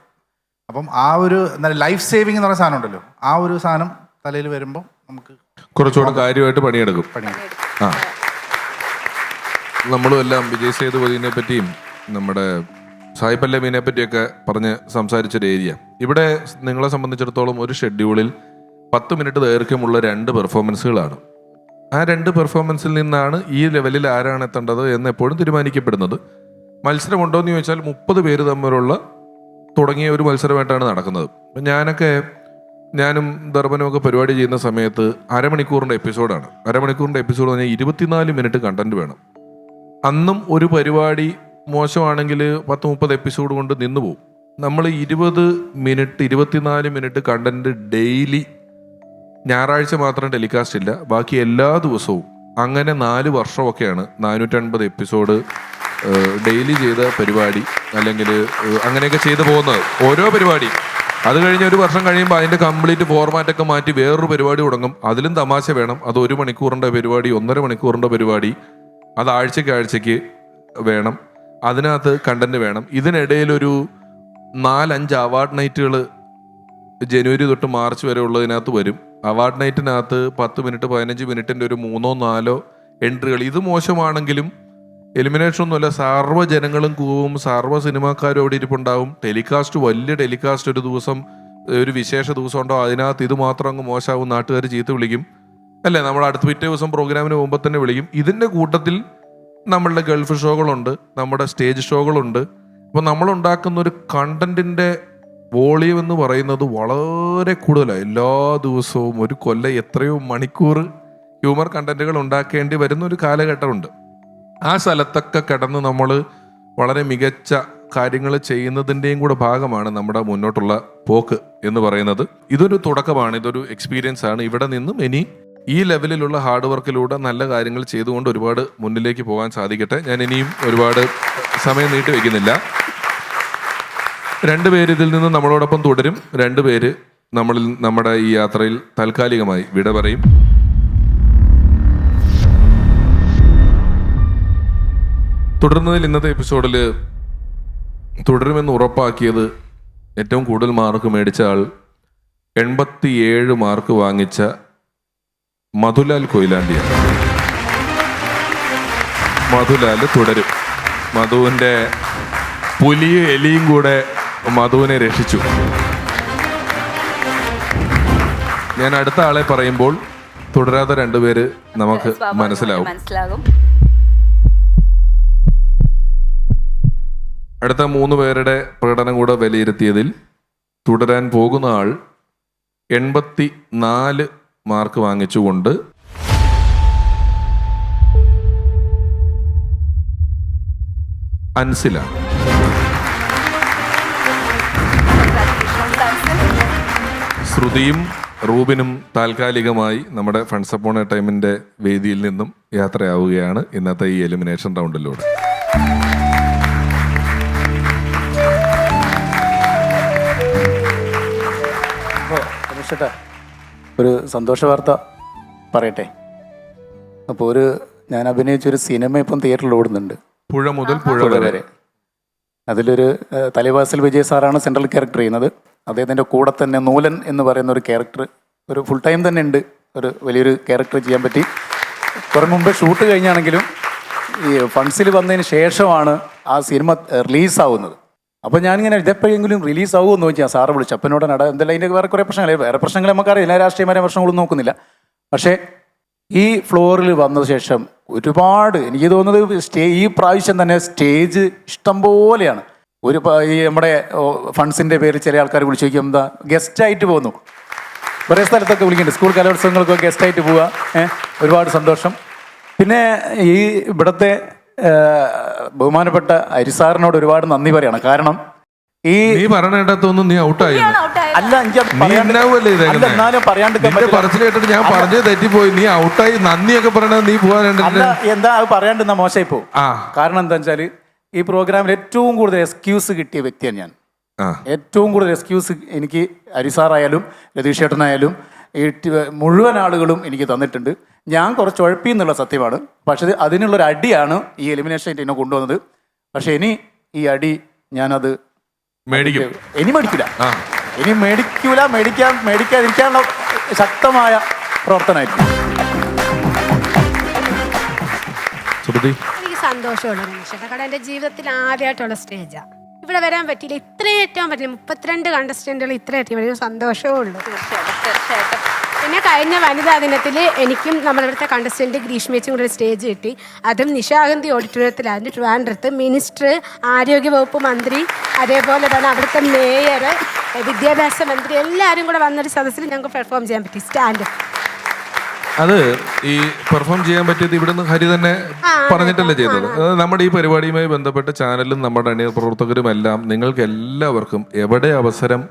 അപ്പം ആ ഒരു ലൈഫ് സേവിങ് എന്ന് പറയുന്ന സാധനം ഉണ്ടല്ലോ, ആ ഒരു സാധനം തലയിൽ വരുമ്പോൾ നമുക്ക് കുറച്ചുകൂടെ കാര്യമായിട്ട് പണിയെടുക്കും. ആ, നമ്മളും എല്ലാം വിജയ് സേതുപതിനെ പറ്റിയും നമ്മുടെ സായി പല്ലവിനെ പറ്റിയൊക്കെ പറഞ്ഞ് സംസാരിച്ചൊരു ഏരിയ. ഇവിടെ നിങ്ങളെ സംബന്ധിച്ചിടത്തോളം ഒരു ഷെഡ്യൂളിൽ 10 മിനിറ്റ് ദൈർഘ്യമുള്ള 2 പെർഫോമൻസുകളാണ്. ആ 2 പെർഫോമൻസിൽ നിന്നാണ് ഈ ലെവലിൽ ആരാണ് എത്തേണ്ടത് എന്ന് എപ്പോഴും തീരുമാനിക്കപ്പെടുന്നത്. മത്സരമുണ്ടോ എന്ന് ചോദിച്ചാൽ 30 പേര് തമ്മിലുള്ള തുടങ്ങിയ ഒരു മത്സരമായിട്ടാണ് നടക്കുന്നത്. ഞാനും ദർബനും ഒക്കെ പരിപാടി ചെയ്യുന്ന സമയത്ത് അരമണിക്കൂറിൻ്റെ എപ്പിസോഡാണ്. അരമണിക്കൂറിൻ്റെ എപ്പിസോഡ് പറഞ്ഞാൽ 24 മിനിറ്റ് കണ്ടന്റ് വേണം. അന്നും ഒരു പരിപാടി മോശമാണെങ്കിൽ 10-30 എപ്പിസോഡ് കൊണ്ട് നിന്നു പോകും. നമ്മൾ 20 മിനിറ്റ് 24 മിനിറ്റ് കണ്ടന്റ് ഡെയിലി, ഞായറാഴ്ച മാത്രം ടെലികാസ്റ്റ് ഇല്ല, ബാക്കി എല്ലാ ദിവസവും അങ്ങനെ 4 വർഷമൊക്കെയാണ് 450 എപ്പിസോഡ് ഡെയിലി ചെയ്ത പരിപാടി, അല്ലെങ്കിൽ അങ്ങനെയൊക്കെ ചെയ്തു പോകുന്നത് ഓരോ പരിപാടി. അത് കഴിഞ്ഞ് ഒരു വർഷം കഴിയുമ്പോൾ അതിൻ്റെ കംപ്ലീറ്റ് ഫോർമാറ്റൊക്കെ മാറ്റി വേറൊരു പരിപാടി തുടങ്ങും. അതിലും തമാശ വേണം. അത് 1 മണിക്കൂറിൻ്റെ പരിപാടി, 1.5 മണിക്കൂറിൻ്റെ പരിപാടി, അത് ആഴ്ചയ്ക്ക് വേണം. അതിനകത്ത് കണ്ടന്റ് വേണം. ഇതിനിടയിലൊരു 4-5 അവാർഡ് നൈറ്റുകൾ ജനുവരി തൊട്ട് മാർച്ച് വരെ ഉള്ളതിനകത്ത് വരും. അവാർഡ് നൈറ്റിനകത്ത് 10 മിനിറ്റ് 15 മിനിറ്റിൻ്റെ ഒരു 3-4 എൻട്രികൾ. ഇത് മോശമാണെങ്കിലും എലിമിനേഷൻ ഒന്നുമല്ല, സർവ്വ ജനങ്ങളും കൂവും, സർവ്വ സിനിമാക്കാരും അവിടെ ഇരിപ്പുണ്ടാവും. ടെലികാസ്റ്റ്, വലിയ ടെലികാസ്റ്റ് ഒരു ദിവസം, ഒരു വിശേഷ ദിവസം ഉണ്ടോ, അതിനകത്ത് ഇത് മാത്രം അങ്ങ് മോശമാവും, നാട്ടുകാർ ചീത്ത വിളിക്കും അല്ലേ, നമ്മൾ അടുത്ത പിറ്റേ ദിവസം പ്രോഗ്രാമിന് മുമ്പ് തന്നെ വിളിക്കും. ഇതിൻ്റെ കൂട്ടത്തിൽ നമ്മളുടെ ഗൾഫ് ഷോകളുണ്ട്, നമ്മുടെ സ്റ്റേജ് ഷോകളുണ്ട്. അപ്പോൾ നമ്മളുണ്ടാക്കുന്ന ഒരു കണ്ടന്റിൻ്റെ വോളിയം എന്ന് പറയുന്നത് വളരെ കൂടുതലാണ്. എല്ലാ ദിവസവും ഒരു കൊല്ലം എത്രയോ മണിക്കൂർ ഹ്യൂമർ കണ്ടന്റുകൾ ഉണ്ടാക്കേണ്ടി വരുന്ന ഒരു കാലഘട്ടമുണ്ട്. ആ സ്ഥലത്തൊക്കെ കിടന്ന് നമ്മൾ വളരെ മികച്ച കാര്യങ്ങൾ ചെയ്യുന്നതിൻ്റെയും കൂടെ ഭാഗമാണ് നമ്മുടെ മുന്നോട്ടുള്ള പോക്ക് എന്ന് പറയുന്നത്. ഇതൊരു തുടക്കമാണ്, ഇതൊരു എക്സ്പീരിയൻസ് ആണ്. ഇവിടെ നിന്നും ഇനി ഈ ലെവലിലുള്ള ഹാർഡ് വർക്കിലൂടെ നല്ല കാര്യങ്ങൾ ചെയ്തുകൊണ്ട് ഒരുപാട് മുന്നിലേക്ക് പോകാൻ സാധിക്കട്ടെ. ഞാൻ ഇനിയും ഒരുപാട് സമയം നീട്ടി വയ്ക്കുന്നില്ല. 2 പേര് ഇതിൽ നിന്ന് നമ്മളോടൊപ്പം തുടരും. 2 പേര് നമ്മുടെ ഈ യാത്രയിൽ താൽക്കാലികമായി വിട പറയും. തുടർന്നതിൽ ഇന്നത്തെ എപ്പിസോഡിൽ തുടരുമെന്ന് ഉറപ്പാക്കിയത് ഏറ്റവും കൂടുതൽ മാർക്ക് മേടിച്ച ആൾ 87 മാർക്ക് വാങ്ങിച്ച മധുലാൽ കൊയിലാണ്ടിയാണ്. മധുലാൽ തുടരും. മധുവിൻ്റെ പുലിയും എലിയും കൂടെ മധുവിനെ രക്ഷിച്ചു. ഞാൻ അടുത്ത ആളെ പറയുമ്പോൾ തുടരാത്ത 2 പേര് നമുക്ക് മനസ്സിലാവും. അടുത്ത 3 പേരുടെ പ്രകടനം കൂടെ വിലയിരുത്തിയതിൽ തുടരാൻ പോകുന്ന ആൾ 84 മാർക്ക് വാങ്ങിച്ചുകൊണ്ട് അൻസിലാണ്. ശ്രുതിയും റൂബിനും താൽക്കാലികമായി നമ്മുടെ ഫ്രണ്ട്സ് അപ്പോൺ എ ടൈമിൻ്റെ വേദിയിൽ നിന്നും യാത്രയാവുകയാണ് ഇന്നത്തെ ഈ എലിമിനേഷൻ റൗണ്ടിലൂടെ. ചേട്ടാ, ഒരു സന്തോഷ വാർത്ത പറയട്ടെ. അപ്പോൾ ഞാൻ അഭിനയിച്ചൊരു സിനിമ ഇപ്പം തിയേറ്ററിൽ ഓടുന്നുണ്ട്, പുഴ മുതൽ പുഴ വരെ. അതിലൊരു തലവാസിൽ വിജയ് സാറാണ് സെൻട്രൽ ക്യാരക്ടർ ചെയ്യുന്നത്. അദ്ദേഹത്തിൻ്റെ കൂടെ തന്നെ നൂലൻ എന്ന് പറയുന്ന ഒരു ക്യാരക്ടർ ഒരു ഫുൾ ടൈം തന്നെ ഉണ്ട്. ഒരു വലിയൊരു ക്യാരക്ടർ ചെയ്യാൻ പറ്റി. കുറേ മുമ്പ് ഷൂട്ട് കഴിഞ്ഞാണെങ്കിലും ഈ ഫണ്ട്സിൽ വന്നതിന് ശേഷമാണ് ആ സിനിമ റിലീസാവുന്നത്. അപ്പോൾ ഞാനിങ്ങനെ ഇതെപ്പോഴെങ്കിലും റിലീസാവുമെന്ന് ചോദിച്ചാൽ സാറ് വിളിച്ചു. അപ്പനോട് എന്തെല്ലാം അതിൻ്റെ വേറെ കുറേ വേറെ പ്രശ്നങ്ങൾ നമുക്കറിയില്ല, രാഷ്ട്രീയമായ പ്രശ്നങ്ങളൊന്നും നോക്കുന്നില്ല. പക്ഷേ ഈ ഫ്ലോറിൽ വന്ന ശേഷം ഒരുപാട് എനിക്ക് തോന്നുന്നത് ഈ പ്രാവശ്യം തന്നെ സ്റ്റേജ് ഇഷ്ടം പോലെയാണ്. ഈ നമ്മുടെ ഫണ്ട്സിൻ്റെ പേര് ചില ആൾക്കാർ വിളിച്ചു ചോദിക്കും എന്താ ഗസ്റ്റായിട്ട് പോകുന്നു. കുറേ സ്ഥലത്തൊക്കെ വിളിക്കുന്നുണ്ട്, സ്കൂൾ കലോത്സവങ്ങൾക്കൊക്കെ ഗസ്റ്റായിട്ട് പോവുക. ഒരുപാട് സന്തോഷം. പിന്നെ ഈ ഇവിടുത്തെ ബഹുമാനപ്പെട്ട അരിസാറിനോട് ഒരുപാട് നന്ദി പറയണം. കാരണം ഈ നീ പറഞ്ഞിടത്തൊന്നും നീ ഔട്ടായി അല്ല, എന്നാലും പറയാണ്ട് കേട്ടിട്ട് ഞാൻ പറഞ്ഞത് തെറ്റിപ്പോയി. നീ ഔട്ടായി നന്ദിയൊക്കെ പറയണത് നീ പോകാൻ എന്താ അത് പറയാണ്ട് മോശമായി പോകും. കാരണം എന്താ വെച്ചാല് ഈ പ്രോഗ്രാമിൽ ഏറ്റവും കൂടുതൽ എക്സ്ക്യൂസ് കിട്ടിയ വ്യക്തിയാണ് ഞാൻ. ഏറ്റവും കൂടുതൽ എക്സ്ക്യൂസ് എനിക്ക് അരിസാറായാലും രതീഷ് ചേട്ടനായാലും മുഴുവൻ ആളുകളും എനിക്ക് തന്നിട്ടുണ്ട്. ഞാൻ കുറച്ച് ഉഴപ്പി എന്നുള്ള സത്യമാണ്. പക്ഷേ അതിനുള്ളൊരു അടിയാണ് ഈ എലിമിനേഷൻ എന്നെ കൊണ്ടുവന്നത്. പക്ഷെ ഇനി ഈ അടി ഞാനത് മേടിക്കും. ഇനി മേടിക്കില്ല. ഇനി മേടിക്കാതിരിക്കാനുള്ള ശക്തമായ പ്രവർത്തനമായിരിക്കും. എനിക്ക് സന്തോഷമുള്ള നിമിഷം. കാരണം എൻ്റെ ജീവിതത്തിൽ ആദ്യമായിട്ടുള്ള സ്റ്റേജാണ്. ഇവിടെ വരാൻ പറ്റിയില്ല, ഇത്രയേറ്റാൻ പറ്റില്ല. 32 കണ്ടസ്റ്റന്റുകൾ ഇത്രയേറ്റം വലിയ സന്തോഷമേ ഉള്ളൂ. തീർച്ചയായിട്ടും. പിന്നെ കഴിഞ്ഞ വനിതാ ദിനത്തിൽ എനിക്കും നമ്മളിവിടുത്തെ കണ്ടസ്റ്റന്റ് ഗ്രീഷ്മേച്ചും കൂടെ ഒരു സ്റ്റേജ് കിട്ടി. അതും നിശാഗന്ധി ഓഡിറ്റോറിയത്തിലായിരുന്നു, ട്രിവാൻഡ്രത്ത്. മിനിസ്റ്റർ, ആരോഗ്യവകുപ്പ് മന്ത്രി, അതേപോലെ തന്നെ അവിടുത്തെ മേയർ, വിദ്യാഭ്യാസ മന്ത്രി എല്ലാവരും കൂടെ വന്നൊരു സദസ്സിൽ ഞങ്ങൾക്ക് പെർഫോം ചെയ്യാൻ പറ്റി. സ്റ്റാൻഡ് അത് ഈ പെർഫോം ചെയ്യാൻ പറ്റിയത് ഇവിടുന്ന് ഹരി തന്നെ പറഞ്ഞിട്ടല്ലേ ചെയ്തത്. നമ്മുടെ ഈ പരിപാടിയുമായി ബന്ധപ്പെട്ട ചാനലും നമ്മുടെ അണിയർ പ്രവർത്തകരും എല്ലാം നിങ്ങൾക്ക് എല്ലാവർക്കും എവിടെ അവസരം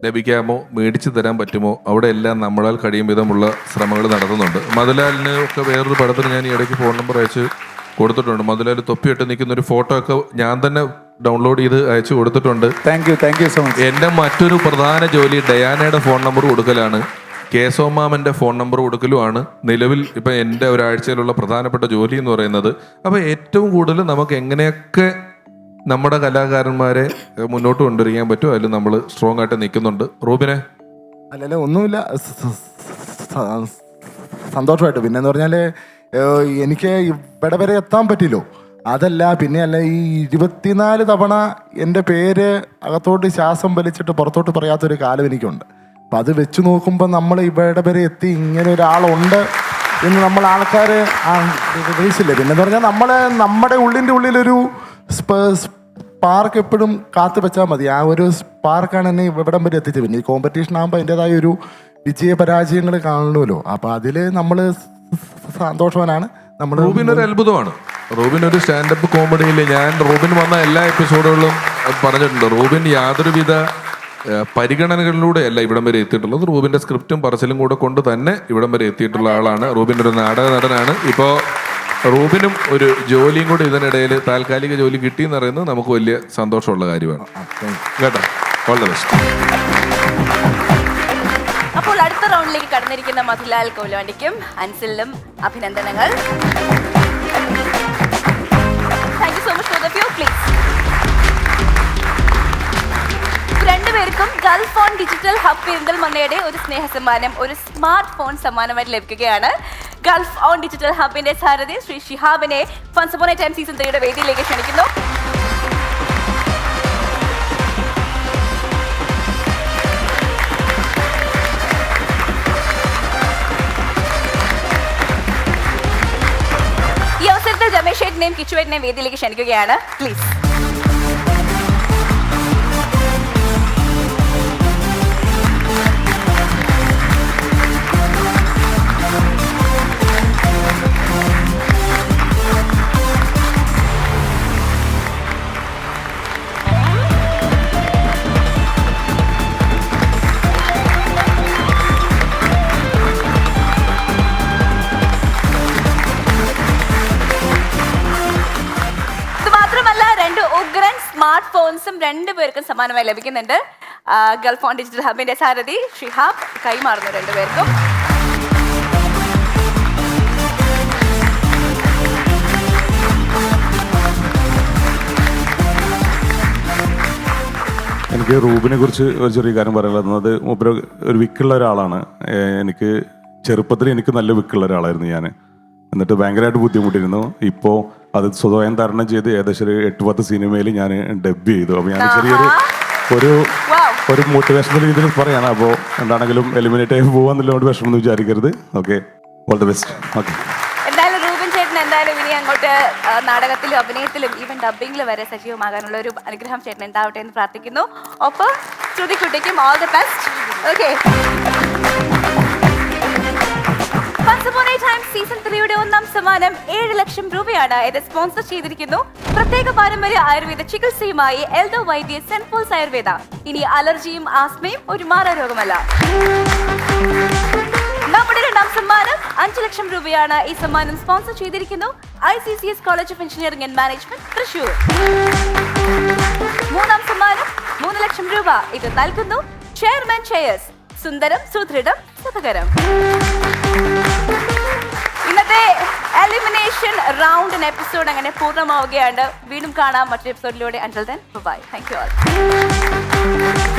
ലഭിക്കാമോ മേടിച്ചു തരാൻ പറ്റുമോ അവിടെ എല്ലാം നമ്മളാൽ കഴിയും വിധമുള്ള ശ്രമങ്ങൾ നടത്തുന്നുണ്ട്. മധുലാലിന് ഒക്കെ വേറൊരു പടത്തിന് ഞാൻ ഈ ഇടയ്ക്ക് ഫോൺ നമ്പർ അയച്ച് കൊടുത്തിട്ടുണ്ട്. മധുലാൽ തൊപ്പിയിട്ട് നിൽക്കുന്ന ഒരു ഫോട്ടോ ഒക്കെ ഞാൻ തന്നെ ഡൗൺലോഡ് ചെയ്ത് അയച്ചു കൊടുത്തിട്ടുണ്ട്. Thank you so much. എൻ്റെ മറ്റൊരു പ്രധാന ജോലി ഡയാനയുടെ ഫോൺ നമ്പർ കൊടുക്കലാണ്, കേശവമാമൻ്റെ ഫോൺ നമ്പർ കൊടുക്കലുമാണ് നിലവിൽ ഇപ്പം എൻ്റെ ഒരാഴ്ചയിലുള്ള പ്രധാനപ്പെട്ട ജോലി എന്ന് പറയുന്നത്. അപ്പോൾ ഏറ്റവും കൂടുതൽ നമുക്ക് എങ്ങനെയൊക്കെ നമ്മുടെ കലാകാരന്മാരെ മുന്നോട്ട് കൊണ്ടുവരിക്കാൻ പറ്റും അതിൽ നമ്മൾ സ്ട്രോങ് ആയിട്ട് നിൽക്കുന്നുണ്ട്. റൂബിനെ? അല്ലല്ല ഒന്നുമില്ല, സന്തോഷമായിട്ട്. പിന്നെന്ന് പറഞ്ഞാൽ എനിക്ക് ഇവിടെ വരെ എത്താൻ പറ്റില്ലോ, അതല്ല പിന്നെ അല്ല ഈ 24 തവണ എൻ്റെ പേര് അകത്തോട്ട് ശ്വാസം വലിച്ചിട്ട് പുറത്തോട്ട് പറയാത്തൊരു കാലം എനിക്കുണ്ട്. അപ്പം അത് വെച്ച് നോക്കുമ്പോൾ നമ്മൾ ഇവിടെ വരെ എത്തി, ഇങ്ങനെ ഒരാളുണ്ട് എന്ന് നമ്മൾ ആൾക്കാർ റിലീസില്ലേ. പിന്നെന്ന് പറഞ്ഞാൽ നമ്മുടെ ഉള്ളിലൊരു സ്പാർക്ക് എപ്പോഴും കാത്തു വെച്ചാൽ മതി. ആ ഒരു സ്പാർക്കാണ് എന്നെ ഇവിടം വരെ എത്തിച്ചത്. പിന്നെ ഈ കോമ്പറ്റീഷൻ ആകുമ്പോൾ അതിൻ്റെതായ ഒരു വിജയ പരാജയങ്ങൾ കാണണമല്ലോ. അപ്പം അതിൽ നമ്മൾ സന്തോഷവാനാണ്. നമ്മൾ റൂബിൻ ഒരു അത്ഭുതമാണ്. റൂബിൻ ഒരു സ്റ്റാൻഡപ്പ് കോമഡിയിൽ ഞാൻ റൂബിൻ വന്ന എല്ലാ എപ്പിസോഡുകളിലും പറഞ്ഞിട്ടുണ്ട്, റൂബിൻ യാതൊരുവിധ പരിഗണനകളിലൂടെ അല്ല ഇവിടം വരെ എത്തിയിട്ടുള്ളത്. റൂബിൻ്റെ സ്ക്രിപ്റ്റും പറച്ചിലും കൂടെ കൊണ്ട് തന്നെ ഇവിടം വരെ എത്തിയിട്ടുള്ള ആളാണ്. റൂബിൻ ഒരു നാടക നടനാണ്. ഇപ്പോൾ റൂബിനും ഒരു ജോലിയും കൂടി ഇതിനിടയിൽ താൽക്കാലിക ജോലി കിട്ടിയെന്ന് പറയുന്നത് നമുക്ക് വലിയ സന്തോഷമുള്ള കാര്യമാണ് കേട്ടോ. All the best. അപ്പോൾ അടുത്ത റൗണ്ടിലേക്ക് കടന്നിരിക്കുന്ന മധുലാൽ കൊയിലാണ്ടിക്കും അൻസിലിനും അഭിനന്ദനങ്ങൾ. Thank you so much for the view. Please രണ്ടുപേർക്കും ഗൾഫ് ഓൺ ഡിജിറ്റൽ ഹബ് പെരിന്തൽമണ്ണയുടെ ഒരു സ്നേഹ സമ്മാനം, ഒരു സ്മാർട്ട് ഫോൺ സമ്മാനമായിട്ട് ലഭിക്കുകയാണ്. ഗൾഫ് ഓൺ ഡിജിറ്റൽ ഹബിന്റെ സാരഥി ശ്രീ ഷിഹാബിനെ once upon a time season 3 വേദിയിലേക്ക് ക്ഷണിക്കുന്നു. ഈ അവസരത്തിൽ രമേശ് ഏട്ടനെയും കിച്ചുവേട്ടനെയും വേദിയിലേക്ക് ക്ഷണിക്കുകയാണ്. പ്ലീസ്. സ്മാർട്ട് ഫോൺസും രണ്ടുപേർക്കും സമ്മാനമായി ലഭിക്കുന്നുണ്ട്. ഗൾഫ് ഓൺ ഡിജിറ്റൽ ഹബിന്റെ സാരഥി ഷിഹാബ് കൈമാറുന്നു രണ്ടുപേർക്കും. എനിക്ക് റൂബിനെ കുറിച്ച് ഒരു ചെറിയ കാര്യം പറയാനുള്ളത്, മൂപ്പര് ഒരു വിക്കുള്ള ഒരാളാണ്. എനിക്ക് ചെറുപ്പത്തിൽ എനിക്ക് നല്ല വിക്കുള്ള ഒരാളായിരുന്നു ഞാൻ. എന്നിട്ട് ഭയങ്കരമായിട്ട് ബുദ്ധിമുട്ടിയിരുന്നു. ഇപ്പോൾ അത് സ്വയം തരണം ചെയ്ത് ഏകദേശം ഒരു 8-10 സിനിമയിൽ ഞാൻ ഡബ് ചെയ്തു. അപ്പോൾ ഞാൻ ചെറിയൊരു ഒരു മോട്ടിവേഷണൽ രീതിയിൽ പറയാണ്. അപ്പോൾ എന്താണെങ്കിലും എലിമിനേറ്റ് ആയി പോകാന്നുള്ളതുകൊണ്ട് വിഷമം വിചാരിക്കരുത്. Okay, all the best. Okay, എന്തായാലും റൂബിൻ ചേട്ടൻ എന്തായാലും ഇനി അങ്ങോട്ട് നാടകത്തിലും അഭിനയത്തിലും ഈവൻ ഡബിങ്ങിലും വരെ സജീവമാകാനുള്ള ഒരു അനുഗ്രഹം ചേട്ടൻ ഉണ്ടാവട്ടെ എന്ന് പ്രാർത്ഥിക്കുന്നു. ഒപ്പം ശ്രുതിക്കുട്ടിക്കും all the best. Okay, season 3യുടെ 1ാം സമ്മാനം 7 ലക്ഷം രൂപയാണ്. ഇത് സ്പോൺസർ ചെയ്തിരിക്കുന്നു പ്രത്യേക പാരമ്പര്യ ആയുർവേദ ചികിത്സയുമായി എൽദോ വൈദ്യ സെന്റ് പോൾസ് ആയുർവേദ. ഇനി അലർജിയും ആസ്മയും ഒരു മാറാരോഗമല്ല. നമ്മുടെ 2ാം സമ്മാനം 5 ലക്ഷം രൂപയാണ്. ഈ സമ്മാനം സ്പോൺസർ ചെയ്തിരിക്കുന്നു ICCS college of engineering and management Thrissur. 3ാം സമ്മാനം 3 ലക്ഷം രൂപ. ഇത് നൽകുന്നു ചെയർമാൻ ചെയേഴ്സ്, സുന്ദരം സുദൃഢം സുഖകരം. 1 എപ്പിസോഡ് അങ്ങനെ പൂർണ്ണമാവുകയാണ്. വീണ്ടും കാണാം മറ്റൊരു എപ്പിസോഡിലൂടെ. Until then bye. Thank you all.